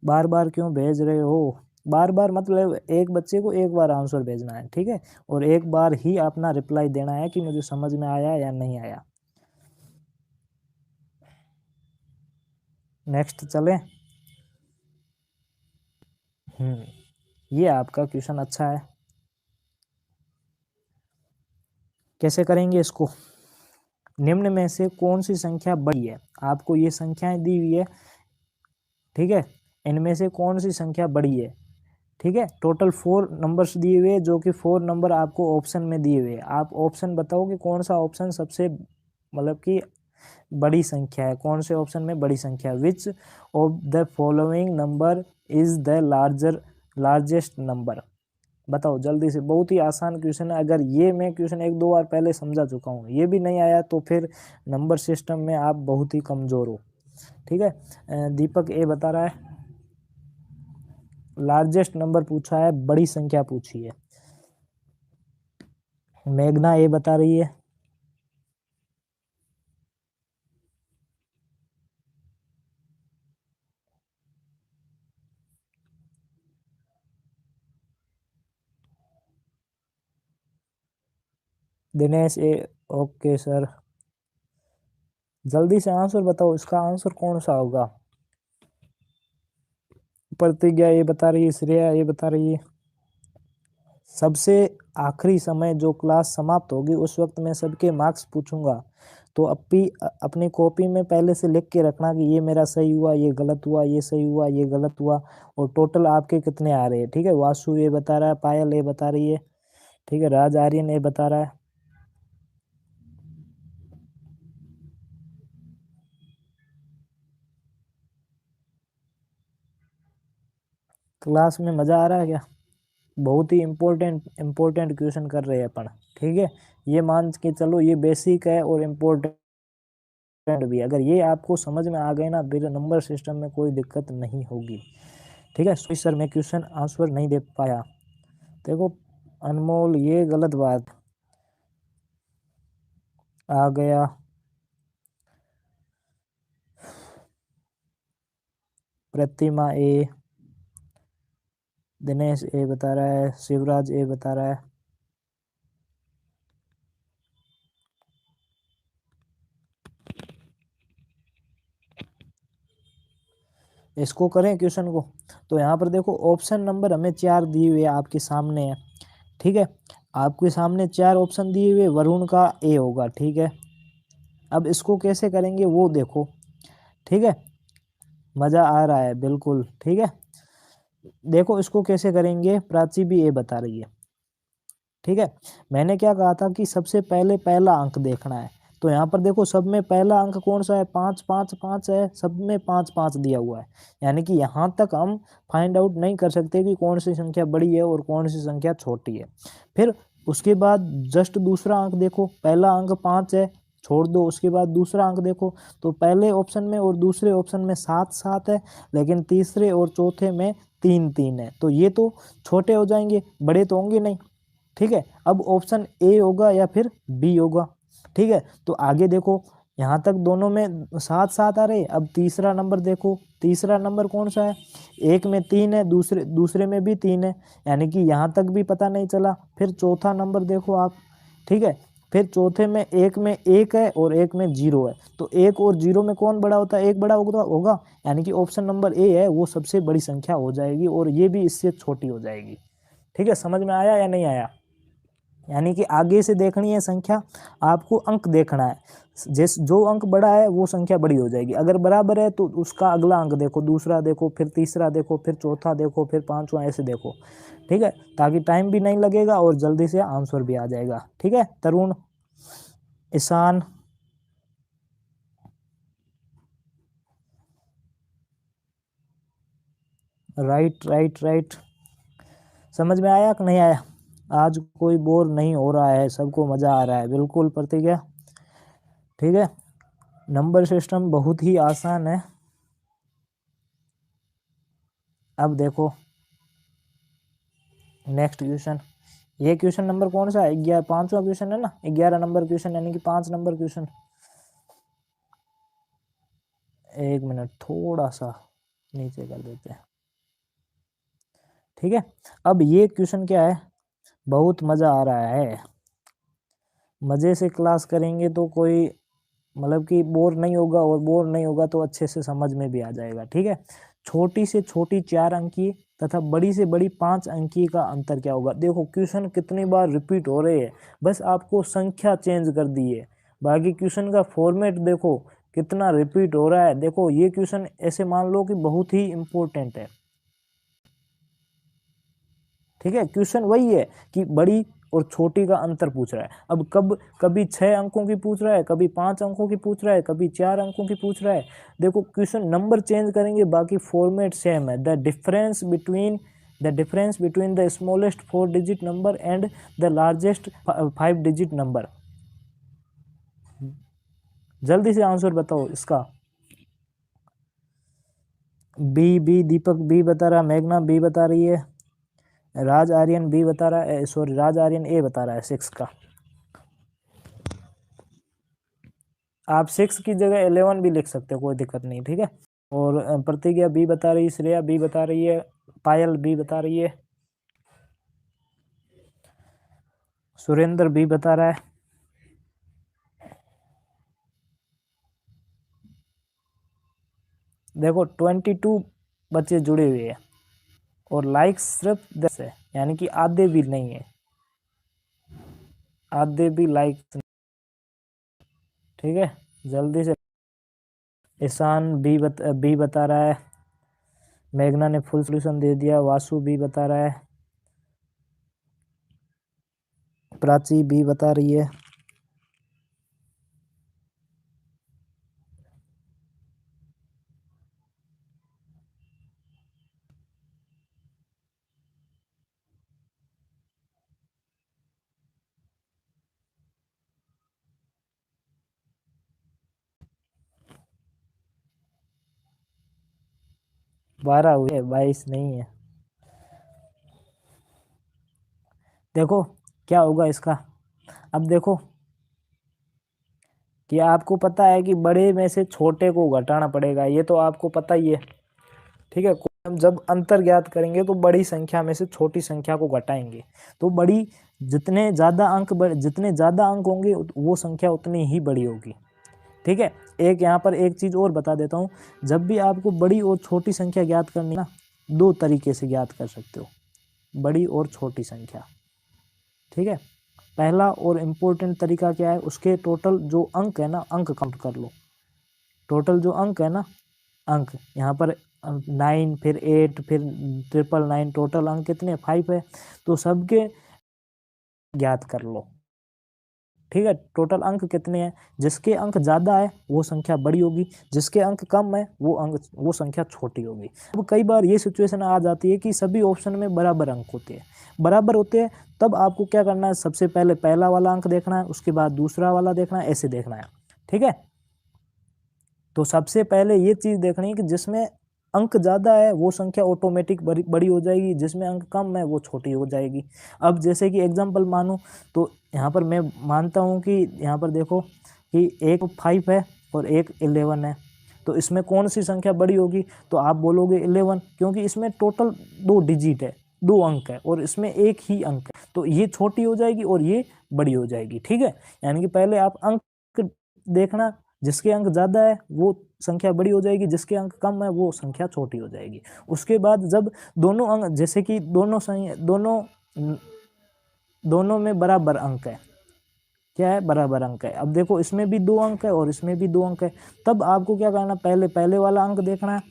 बार बार क्यों भेज रहे हो? बार बार मतलब एक बच्चे को एक बार आंसर भेजना है, ठीक है, और एक बार ही अपना रिप्लाई देना है कि मुझे समझ में आया या नहीं आया। नेक्स्ट चले। ये आपका क्वेश्चन अच्छा है। कैसे करेंगे इसको? निम्न में से कौन सी संख्या बड़ी है? आपको ये संख्याएं दी हुई है, ठीक है, इनमें से कौन सी संख्या बड़ी है? ठीक है, टोटल 4 नंबर्स दिए हुए, जो कि 4 नंबर आपको ऑप्शन में दिए हुए। आप ऑप्शन बताओ कि कौन सा ऑप्शन सबसे मतलब कि बड़ी संख्या है, कौन से ऑप्शन में बड़ी संख्या है। Which of the following number is the largest number? बताओ जल्दी से, बहुत ही आसान क्वेश्चन है। अगर ये मैं क्वेश्चन 1-2 बार पहले समझा चुका हूँ, ये भी नहीं आया तो फिर नंबर सिस्टम में आप बहुत ही कमज़ोर हो, ठीक है। दीपक ए बता रहा है लार्जेस्ट नंबर पूछा है, बड़ी संख्या पूछी है। मेघना ए बता रही है दिनेश ए। ओके सर, जल्दी से आंसर बताओ, इसका आंसर कौन सा होगा? प्रतिज्ञा ये बता रही है, श्रेया ये बता रही है। सबसे आखिरी समय जो क्लास समाप्त होगी उस वक्त मैं सबके मार्क्स पूछूंगा, तो अपनी कॉपी में पहले से लिख के रखना कि ये मेरा सही हुआ, ये गलत हुआ, ये सही हुआ, ये गलत हुआ, और टोटल आपके कितने आ रहे हैं, ठीक है। वासु ये बता रहा है, पायल ये बता रही है, ठीक है, राज आर्यन ये बता रहा है। क्लास में मजा आ रहा है क्या? बहुत ही इम्पोर्टेंट क्वेश्चन कर रहे हैं अपन, ठीक है। ये मान के चलो ये बेसिक है और इम्पोर्टेंट भी। अगर ये आपको समझ में आ गए ना, फिर नंबर सिस्टम में कोई दिक्कत नहीं होगी, ठीक है। सर मैं क्वेश्चन आंसर नहीं दे पाया। देखो अनमोल ये गलत बात आ गया। प्रतिमा ए, दिनेश ए बता रहा है, शिवराज ए बता रहा है। इसको करें क्वेश्चन को, तो यहाँ पर देखो ऑप्शन नंबर हमें 4 दिए हुए आपके सामने है, ठीक है। आपके सामने 4 ऑप्शन दिए हुए, वरुण का ए होगा, ठीक है। अब इसको कैसे करेंगे वो देखो, ठीक है। मजा आ रहा है बिल्कुल, ठीक है। देखो इसको कैसे करेंगे, प्राची भी ये बता रही है, ठीक है। मैंने क्या कहा था कि सबसे पहले पहला अंक देखना है, तो यहाँ पर देखो सब में पहला अंक कौन सा है, 5 5 5 है, सब में 5 5 दिया हुआ है। यानी कि यहाँ तक हम फाइंड आउट नहीं कर सकते कि कौन सी संख्या बड़ी है और कौन सी संख्या छोटी है। फिर उसके बाद जस्ट दूसरा अंक देखो, पहला अंक 5 है, छोड़ दो। उसके बाद दूसरा अंक देखो, तो पहले ऑप्शन में और दूसरे ऑप्शन में 7 7 है, लेकिन तीसरे और चौथे में 3 3 है, तो ये तो छोटे हो जाएंगे, बड़े तो होंगे नहीं, ठीक है। अब ऑप्शन ए होगा या फिर बी होगा, ठीक है। तो आगे देखो, यहाँ तक दोनों में 7 7 आ रहे। अब तीसरा नंबर देखो, तीसरा नंबर कौन सा है, एक में 3 है, दूसरे दूसरे में भी 3 है, यानी कि यहाँ तक भी पता नहीं चला। फिर चौथा नंबर देखो आप, ठीक है। फिर चौथे में एक में 1 है और एक में 0 है, तो 1 और 0 में कौन बड़ा होता है, 1 बड़ा होगा, यानी कि ऑप्शन नंबर ए है वो सबसे बड़ी संख्या हो जाएगी, और ये भी इससे छोटी हो जाएगी, ठीक है। समझ में आया या नहीं आया? यानी कि आगे से देखनी है संख्या, आपको अंक देखना है, जिस जो अंक बड़ा है वो संख्या बड़ी हो जाएगी। अगर बराबर है तो उसका अगला अंक देखो, दूसरा देखो, फिर तीसरा देखो, फिर चौथा देखो, फिर पांचवा, ऐसे देखो, ठीक है, ताकि टाइम भी नहीं लगेगा और जल्दी से आंसर भी आ जाएगा, ठीक है। तरुण, ईशान, राइट राइट राइट। समझ में आया कि नहीं आया? आज कोई बोर नहीं हो रहा है, सबको मज़ा आ रहा है। बिल्कुल प्रतिज्ञा, ठीक है। नंबर सिस्टम बहुत ही आसान है। अब देखो नेक्स्ट क्वेश्चन। ये क्वेश्चन नंबर कौन सा है? 11, 5वां क्वेश्चन है ना, 11 नंबर क्वेश्चन, यानी कि 5 नंबर क्वेश्चन। एक मिनट, थोड़ा सा नीचे कर देते हैं, ठीक है। अब ये क्वेश्चन क्या है, बहुत मज़ा आ रहा है, मज़े से क्लास करेंगे तो कोई मतलब कि बोर नहीं होगा, और बोर नहीं होगा तो अच्छे से समझ में भी आ जाएगा, ठीक है। छोटी से छोटी 4 अंकीय तथा बड़ी से बड़ी 5 अंकीय का अंतर क्या होगा? देखो क्वेश्चन कितनी बार रिपीट हो रहे हैं, बस आपको संख्या चेंज कर दी है, बाकी क्वेश्चन का फॉर्मेट देखो कितना रिपीट हो रहा है। देखो ये क्वेश्चन ऐसे मान लो कि बहुत ही इंपॉर्टेंट है, ठीक है। क्वेश्चन वही है कि बड़ी और छोटी का अंतर पूछ रहा है। अब कभी 6 अंकों की पूछ रहा है, कभी 5 अंकों की पूछ रहा है, कभी 4 अंकों की पूछ रहा है। देखो क्वेश्चन नंबर चेंज करेंगे, बाकी फॉर्मेट सेम है। The difference between the smallest 4 digit number and the largest 5 digit number. जल्दी से आंसर बताओ इसका। बी दीपक बी बता रहा है, मेघना बी बता रही है, राज आर्यन बी बता रहा है, सॉरी राज आर्यन ए बता रहा है 6 का। आप 6 की जगह 11 भी लिख सकते हो, कोई दिक्कत नहीं, ठीक है। और प्रतिज्ञा बी बता रही है, श्रेया बी बता रही है, पायल बी बता रही है, सुरेंद्र बी बता रहा है। देखो 22 बच्चे जुड़े हुए हैं और लाइक सिर्फ 10 है, यानी कि आधे भी नहीं है, आधे भी लाइक, ठीक है। जल्दी से ईशान बी बता रहा है, मेघना ने फुल सोल्यूशन दे दिया, वासु बी बता रहा है, प्राची बी बता रही है, बारह हुए, 22 नहीं है। देखो क्या होगा इसका। अब देखो कि आपको पता है कि बड़े में से छोटे को घटाना पड़ेगा, ये तो आपको पता ही है, ठीक है। हम जब अंतर ज्ञात करेंगे तो बड़ी संख्या में से छोटी संख्या को घटाएंगे, तो बड़ी जितने ज़्यादा अंक होंगे वो संख्या उतनी ही बड़ी होगी, ठीक है। एक यहाँ पर एक चीज़ और बता देता हूँ, जब भी आपको बड़ी और छोटी संख्या ज्ञात करनी ना, 2 तरीके से ज्ञात कर सकते हो, बड़ी और छोटी संख्या, ठीक है। पहला और इम्पोर्टेंट तरीका क्या है, उसके टोटल जो अंक है ना, अंक काउंट कर लो, टोटल जो अंक है ना, अंक यहाँ पर 9 फिर 8 फिर 999, टोटल अंक कितने 5 है, तो सबके ज्ञात कर लो, ठीक है। टोटल अंक कितने हैं, जिसके अंक ज़्यादा है वो संख्या बड़ी होगी, जिसके अंक कम है वो संख्या छोटी होगी। अब कई बार ये सिचुएशन आ जाती है कि सभी ऑप्शन में बराबर अंक बराबर होते हैं, तब आपको क्या करना है, सबसे पहले पहला वाला अंक देखना है, उसके बाद दूसरा वाला देखना है, ऐसे देखना है, ठीक है। तो सबसे पहले ये चीज़ देखनी है कि जिसमें अंक ज़्यादा है वो संख्या ऑटोमेटिक बड़ी हो जाएगी, जिसमें अंक कम है वो छोटी हो जाएगी। अब जैसे कि एग्जांपल मानो, तो यहाँ पर मैं मानता हूँ कि यहाँ पर देखो कि एक 5 है और एक 11 है, तो इसमें कौन सी संख्या बड़ी होगी, तो आप बोलोगे 11, क्योंकि इसमें टोटल 2 डिजिट है, 2 अंक है, और इसमें एक ही अंक है, तो ये छोटी हो जाएगी और ये बड़ी हो जाएगी, ठीक है। यानी कि पहले आप अंक देखना, जिसके अंक ज़्यादा है वो संख्या बड़ी हो जाएगी, जिसके अंक कम है वो संख्या छोटी हो जाएगी। उसके बाद जब दोनों अंक, जैसे कि दोनों में बराबर अंक है, क्या है, बराबर अंक है। अब देखो इसमें भी 2 अंक है और इसमें भी 2 अंक है, तब आपको क्या करना, पहले वाला अंक देखना है,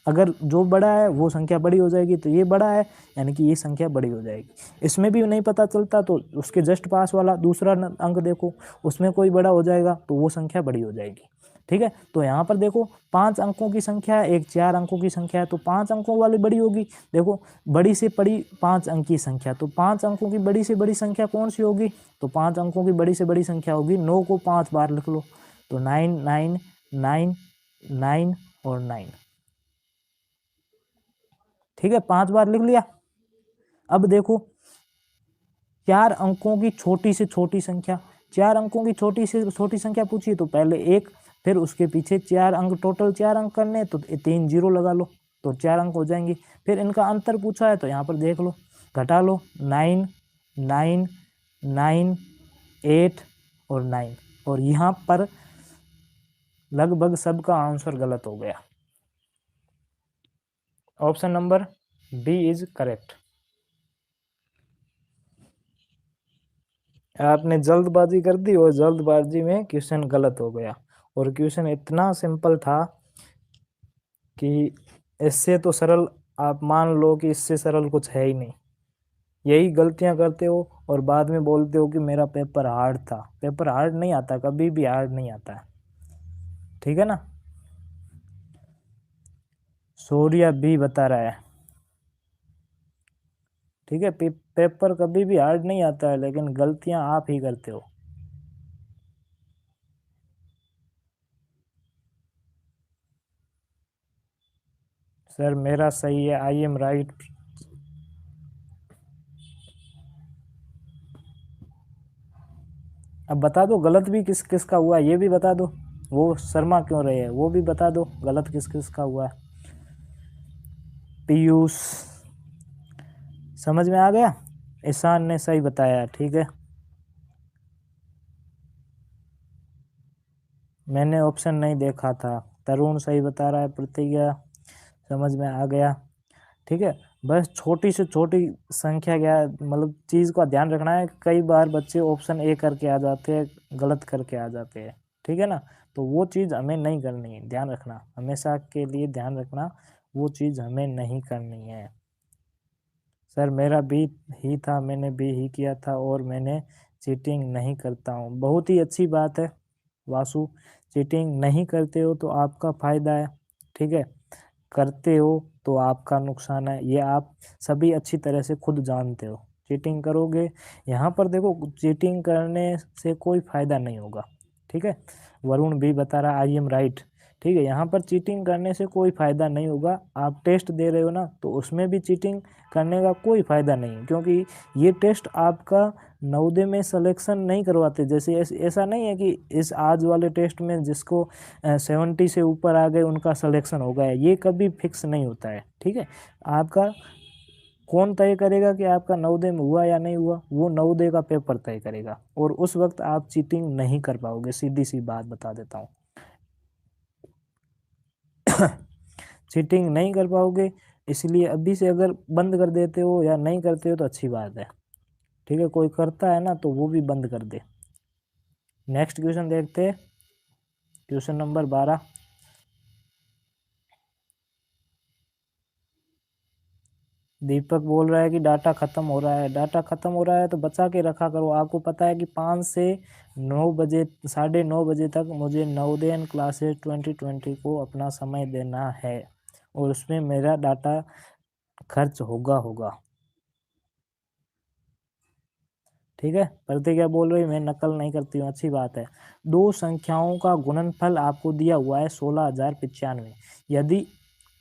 अगर जो बड़ा है वो संख्या बड़ी हो जाएगी, तो ये बड़ा है, यानी कि ये संख्या बड़ी हो जाएगी। इसमें भी नहीं पता चलता तो उसके जस्ट पास वाला दूसरा अंक देखो, उसमें कोई बड़ा हो जाएगा तो वो संख्या बड़ी हो जाएगी, ठीक है। तो यहाँ पर देखो 5 अंकों की संख्या है, एक 4 अंकों की संख्या है, तो 5 अंकों वाली बड़ी होगी। देखो बड़ी से बड़ी 5 अंक की संख्या, तो 5 अंकों की बड़ी से बड़ी संख्या कौन सी होगी? तो 5 अंकों की बड़ी से बड़ी संख्या होगी 9 को 5 बार लिख लो, तो 9 9 9 9 और 9। ठीक है, 5 बार लिख लिया। अब देखो 4 अंकों की छोटी से छोटी संख्या, 4 अंकों की छोटी से छोटी संख्या पूछी, तो पहले 1, फिर उसके पीछे 4 अंक, टोटल 4 अंक करने, तो 3 जीरो लगा लो, तो 4 अंक हो जाएंगे। फिर इनका अंतर पूछा है, तो यहाँ पर देख लो, घटा लो, 9 9 9 8 और 9, और यहाँ पर लगभग सबका आंसर गलत हो गया। Option number B is correct. आपने जल्दबाजी कर दी और जल्दबाजी में क्वेश्चन गलत हो गया, और क्वेश्चन इतना सिंपल था कि इससे तो सरल आप मान लो कि इससे सरल कुछ है ही नहीं। यही गलतियां करते हो और बाद में बोलते हो कि मेरा पेपर हार्ड था। पेपर हार्ड नहीं आता, कभी भी हार्ड नहीं आता है, ठीक है ना। सूर्या बी बता रहा है, ठीक है। पेपर कभी भी हार्ड नहीं आता है, लेकिन गलतियां आप ही करते हो। सर मेरा सही है, आई एम राइट। अब बता दो गलत भी किस किस का हुआ है, ये भी बता दो। वो शर्मा क्यों रहे हैं वो भी बता दो, गलत किस किस का हुआ है। पीयूष, समझ में आ गया। ईशान ने सही बताया, ठीक है। मैंने ऑप्शन नहीं देखा था। तरुण सही बता रहा है, प्रतिज्ञा समझ में आ गया, ठीक है। बस छोटी से छोटी संख्या क्या मतलब चीज़ का ध्यान रखना है। कई बार बच्चे ऑप्शन ए करके आ जाते हैं, गलत करके आ जाते हैं, ठीक है ना। तो वो चीज़ हमें नहीं करनी है, ध्यान रखना, हमेशा के लिए ध्यान रखना, वो चीज़ हमें नहीं करनी है। सर मेरा बी ही था, मैंने बी ही किया था, और मैंने चीटिंग नहीं करता हूँ। बहुत ही अच्छी बात है वासु, चीटिंग नहीं करते हो तो आपका फ़ायदा है, ठीक है। करते हो तो आपका नुकसान है, ये आप सभी अच्छी तरह से खुद जानते हो। चीटिंग करोगे, यहाँ पर देखो चीटिंग करने से कोई फ़ायदा नहीं होगा, ठीक है। वरुण भी बता रहा आई एम राइट, ठीक है। यहाँ पर चीटिंग करने से कोई फ़ायदा नहीं होगा। आप टेस्ट दे रहे हो ना, तो उसमें भी चीटिंग करने का कोई फ़ायदा नहीं है, क्योंकि ये टेस्ट आपका नवोदय में सिलेक्शन नहीं करवाते। जैसे ऐसा नहीं है कि इस आज वाले टेस्ट में जिसको 70 से ऊपर आ गए उनका सिलेक्शन हो गया, ये कभी फिक्स नहीं होता है, ठीक है। आपका कौन तय करेगा कि आपका नवोदय में हुआ या नहीं हुआ? वो नवोदय का पेपर तय करेगा, और उस वक्त आप चीटिंग नहीं कर पाओगे, सीधी सी बात बता देता हूँ। चीटिंग नहीं कर पाओगे, इसलिए अभी से अगर बंद कर देते हो या नहीं करते हो तो अच्छी बात है, ठीक है। कोई करता है ना तो वो भी बंद कर दे। नेक्स्ट क्वेश्चन देखते हैं, क्वेश्चन नंबर 12। दीपक बोल रहा है कि डाटा खत्म हो रहा है। डाटा खत्म हो रहा है तो बचा के रखा करो। आपको पता है कि 5 से 9 बजे, 9:30 बजे तक मुझे नवोदय क्लासेस 2020 को अपना समय देना है, और उसमें मेरा डाटा खर्च होगा, ठीक है। प्रतिज्ञा बोल रही मैं नकल नहीं करती हूँ, अच्छी बात है। दो संख्याओं का गुणनफल आपको दिया हुआ है 16,095। यदि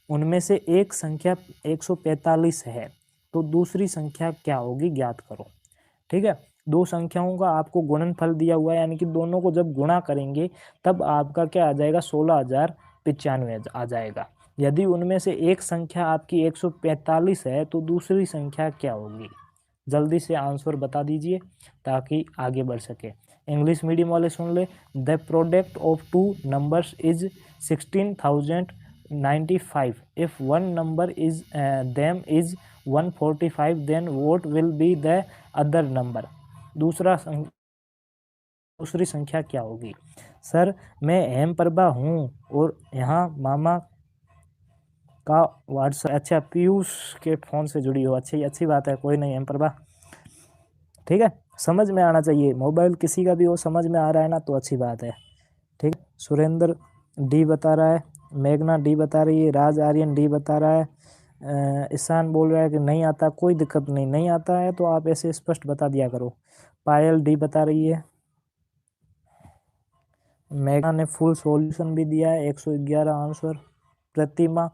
उनमें से एक संख्या 145 है तो दूसरी संख्या क्या होगी, ज्ञात करो, ठीक है। दो संख्याओं का आपको गुणनफल दिया हुआ है, यानी कि दोनों को जब गुणा करेंगे तब आपका क्या आ जाएगा, 16,095 आ जाएगा। यदि उनमें से एक संख्या आपकी 145 है तो दूसरी संख्या क्या होगी? जल्दी से आंसर बता दीजिए ताकि आगे बढ़ सके। इंग्लिश मीडियम वाले सुन ले। The product of two numbers is 16,095। If one number is them is 145, then what will be the other number? दूसरी संख्या क्या होगी? सर मैं हेम प्रभा हूँ और यहाँ मामा का व्हाट्सएप, अच्छा पीयूष के फ़ोन से जुड़ी हो, अच्छी अच्छी बात है, कोई नहीं हेम प्रभा, ठीक है। समझ में आना चाहिए, मोबाइल किसी का भी हो, समझ में आ रहा है ना तो अच्छी बात है, ठीक। सुरेंद्र डी बता रहा है, मेघना डी बता रही है, राज आर्यन डी बता रहा है, ईशान बोल रहा है कि नहीं आता। कोई दिक्कत नहीं, नहीं आता है तो आप ऐसे स्पष्ट बता दिया करो। पायल डी बता रही है, मेघना ने फुल सॉल्यूशन भी दिया है, 111 आंसर। प्रतिमा,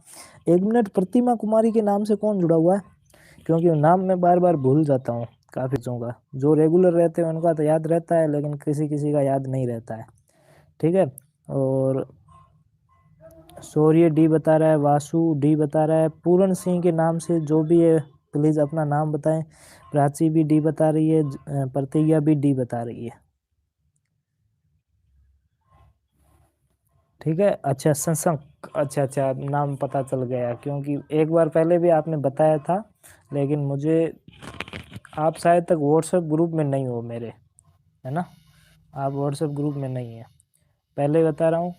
1 मिनट, प्रतिमा कुमारी के नाम से कौन जुड़ा हुआ है? क्योंकि नाम मैं बार बार भूल जाता हूँ काफ़ी चीज़ों का। जो रेगुलर रहते हैं उनका तो याद रहता है, लेकिन किसी किसी का याद नहीं रहता है, ठीक है। और शौर्य डी बता रहा है, वासु डी बता रहा है, पूरन सिंह के नाम से जो भी है प्लीज़ अपना नाम बताएं। प्राची भी डी बता रही है, प्रतिज्ञा भी डी बता रही है, ठीक है। अच्छा संसंक, अच्छा नाम पता चल गया, क्योंकि एक बार पहले भी आपने बताया था, लेकिन मुझे, आप शायद तक व्हाट्सएप ग्रुप में नहीं हो मेरे, है ना, आप व्हाट्सएप ग्रुप में नहीं है, पहले बता रहा हूँ।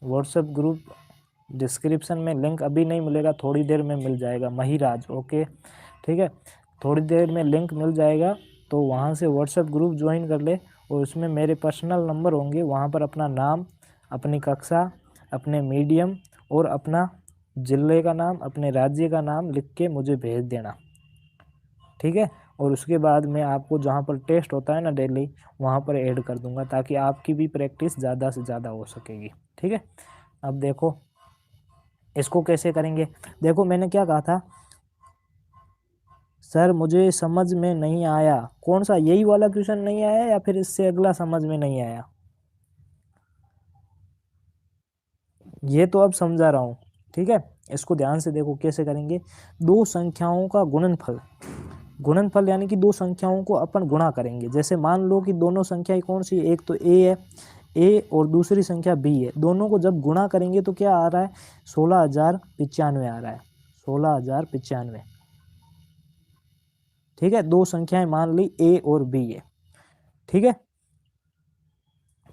व्हाट्सएप ग्रुप डिस्क्रिप्शन में लिंक अभी नहीं मिलेगा, थोड़ी देर में मिल जाएगा। महिराज, ओके, ठीक है, थोड़ी देर में लिंक मिल जाएगा, तो वहाँ से व्हाट्सएप ग्रुप ज्वाइन कर ले, और उसमें मेरे पर्सनल नंबर होंगे, वहाँ पर अपना नाम, अपनी कक्षा, अपने मीडियम और अपना ज़िले का नाम, अपने राज्य का नाम लिख के मुझे भेज देना, ठीक है। और उसके बाद मैं आपको जहाँ पर टेस्ट होता है ना डेली, वहाँ पर ऐड कर दूंगा, ताकि आपकी भी प्रैक्टिस ज़्यादा से ज़्यादा हो सकेगी, ठीक है। अब देखो इसको कैसे करेंगे। देखो मैंने क्या कहा था, सर मुझे समझ में नहीं आया, कौन सा, यही वाला क्वेश्चन नहीं आया या फिर इससे अगला समझ में नहीं आया? ये तो अब समझा रहा हूँ, ठीक है। इसको ध्यान से देखो कैसे करेंगे। दो संख्याओं का गुणनफल, गुणनफल यानी कि दो संख्याओं को अपन गुणा करेंगे। जैसे मान लो कि दोनों संख्याएं कौन सी, एक तो ए है, ए, और दूसरी संख्या बी है, दोनों को जब गुणा करेंगे तो क्या आ रहा है, 16,095 आ रहा है, 16,095, ठीक है। दो संख्याएं मान ली ए और बी है, ठीक है।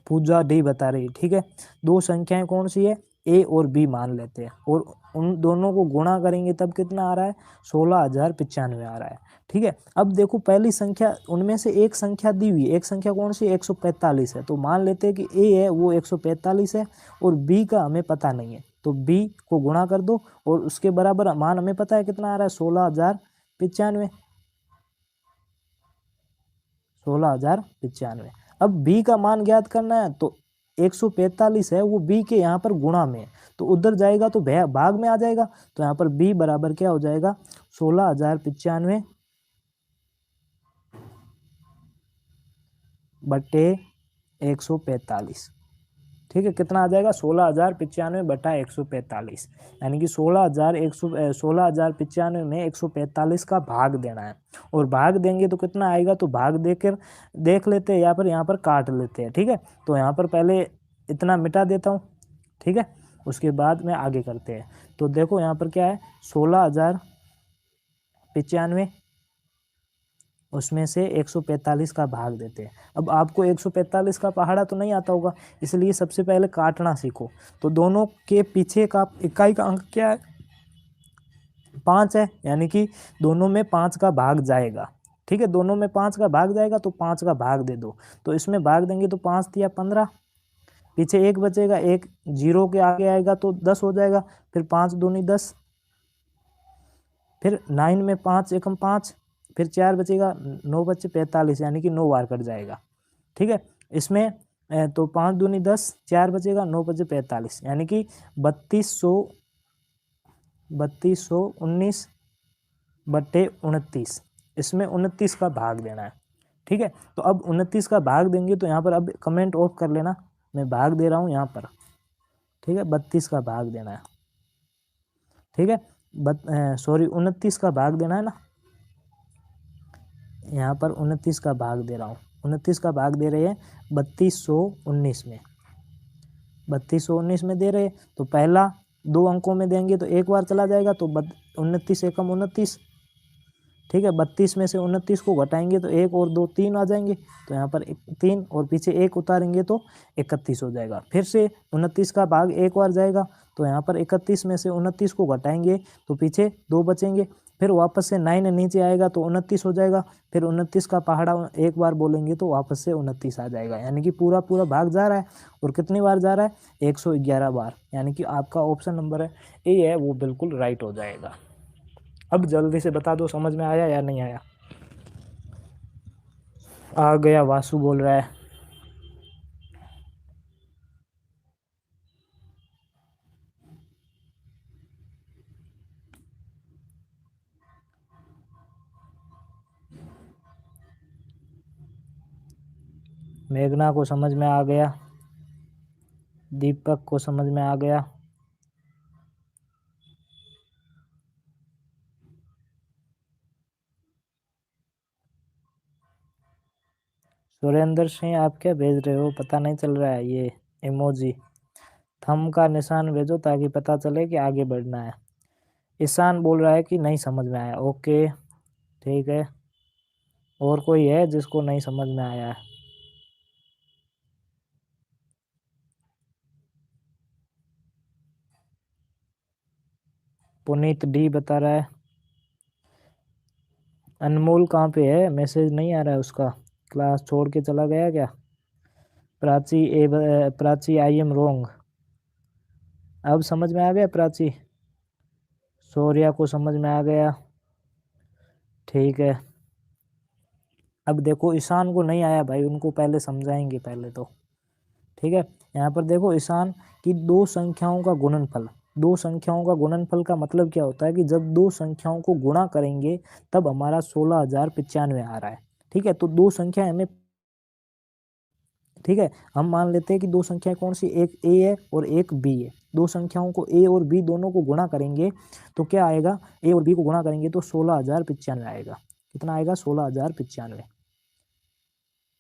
पूजा डी बता रही है, ठीक है। दो संख्याएं कौन सी है, ए और बी मान लेते हैं, और उन दोनों को गुणा करेंगे तब कितना आ रहा है, 16,095 आ रहा है, ठीक है। अब देखो पहली संख्या, उनमें से एक संख्या दी हुई, एक संख्या कौन सी, 145 है, तो मान लेते हैं कि ए है वो 145 है, और बी का हमें पता नहीं है, तो बी को गुणा कर दो, और उसके बराबर मान हमें पता है कितना आ रहा है, 16,095, 16,095। अब बी का मान ज्ञात करना है, तो 145 है वो बी के यहाँ पर गुणा में, तो उधर जाएगा तो भाग में आ जाएगा, तो यहाँ पर बी बराबर क्या हो जाएगा, 16,095 बटे 145, ठीक है। कितना आ जाएगा, 16,095 बटा 145, यानी कि 16,095 में 145 का भाग देना है, और भाग देंगे तो कितना आएगा, तो भाग देकर देख लेते हैं, यहाँ पर काट लेते हैं, ठीक है। तो यहाँ पर पहले इतना मिटा देता हूँ, ठीक है, उसके बाद में आगे करते हैं। तो देखो यहाँ पर क्या है, 16,095, उसमें से 145 का भाग देते हैं। अब आपको 145 का पहाड़ा तो नहीं आता होगा, इसलिए सबसे पहले काटना सीखो। तो दोनों के पीछे का इकाई का अंक क्या है, 5 है, यानी कि दोनों में 5 का भाग जाएगा, ठीक है। दोनों में 5 का भाग जाएगा तो 5 का भाग दे दो, तो इसमें भाग देंगे तो 5 दिया 15, पीछे एक बचेगा, एक जीरो के आगे आएगा तो 10 हो जाएगा, फिर 5 दूनी 10, फिर 9 में 5 एकम 5, फिर 4 बचेगा, 9 बचे 45, यानी कि 9 बार कट जाएगा, ठीक है। इसमें तो 5 दूनी 10, 4 बचेगा, 9 बचे 45, यानी कि 3219 बटे 29, इसमें 29 का भाग देना है, ठीक है। तो अब 29 का भाग देंगे तो यहाँ पर अब कमेंट ऑफ कर लेना, मैं भाग दे रहा हूँ यहाँ पर, ठीक है, 32 का भाग देना है, ठीक है। 29 का भाग देना है ना, यहाँ पर 29 का भाग दे रहा हूँ, 29 का भाग दे रहे हैं 3219 में, 3219 में दे रहे हैं, तो पहला दो अंकों में देंगे तो एक बार चला जाएगा, तो 29 एकम 29, ठीक है। 32 में से 29 को घटाएंगे तो एक और दो 3 आ जाएंगे, तो यहाँ पर 3 और पीछे एक उतारेंगे तो 31 हो जाएगा। फिर से 29 का भाग एक बार जाएगा, तो यहाँ पर 31 में से 29 को घटाएंगे तो पीछे 2 बचेंगे, फिर वापस से 9 नीचे आएगा तो 29 हो जाएगा, फिर 29 का पहाड़ा एक बार बोलेंगे तो वापस से 29 आ जाएगा, यानी कि पूरा पूरा भाग जा रहा है। और कितनी बार जा रहा है? 111 बार, यानी कि आपका ऑप्शन नंबर ए है वो बिल्कुल राइट हो जाएगा। अब जल्दी से बता दो समझ में आया या नहीं आया? आ गया, वासु बोल रहा है। मेघना को समझ में आ गया, दीपक को समझ में आ गया, सुरेंद्र सिंह आप क्या भेज रहे हो? पता नहीं चल रहा है ये इमोजी। थंब का निशान भेजो ताकि पता चले कि आगे बढ़ना है। ईशान बोल रहा है कि नहीं समझ में आया। ओके ठीक है, और कोई है जिसको नहीं समझ में आया है? पुनीत डी बता रहा है। अनमोल कहाँ पे है? मैसेज नहीं आ रहा है उसका, क्लास छोड़ के चला गया क्या? प्राची आई एम रोंग। अब समझ में आ गया प्राची? शौर्या को समझ में आ गया, ठीक है। अब देखो ईशान को नहीं आया भाई, उनको पहले समझाएंगे पहले तो, ठीक है। यहाँ पर देखो ईशान की दो संख्याओं का गुणनफल, दो संख्याओं का गुणनफल का मतलब क्या होता है कि जब दो संख्याओं को गुणा करेंगे तब हमारा 16,095 आ रहा है, ठीक है। तो दो संख्या हमें, ठीक है, हम मान लेते हैं कि दो संख्याएं कौन सी, एक ए है और एक बी है। दो संख्याओं को ए और बी दोनों को गुणा करेंगे तो क्या आएगा? ए और बी को गुणा करेंगे तो 16,095 आएगा। कितना आएगा? 16,095,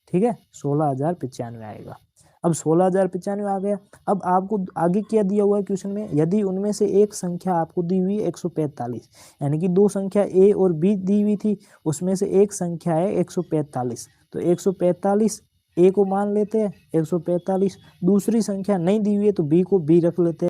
ठीक है, 16,095 आएगा। अब 16,095 आ गया। अब आपको आगे क्या दिया हुआ है क्वेश्चन में? यदि उनमें से एक संख्या आपको दी हुई है 145, यानी कि दो संख्या ए और बी दी हुई थी, उसमें से एक संख्या है 145, तो 145 ए को मान लेते हैं, 145। दूसरी संख्या नहीं दी हुई है तो बी को बी रख लेते हैं।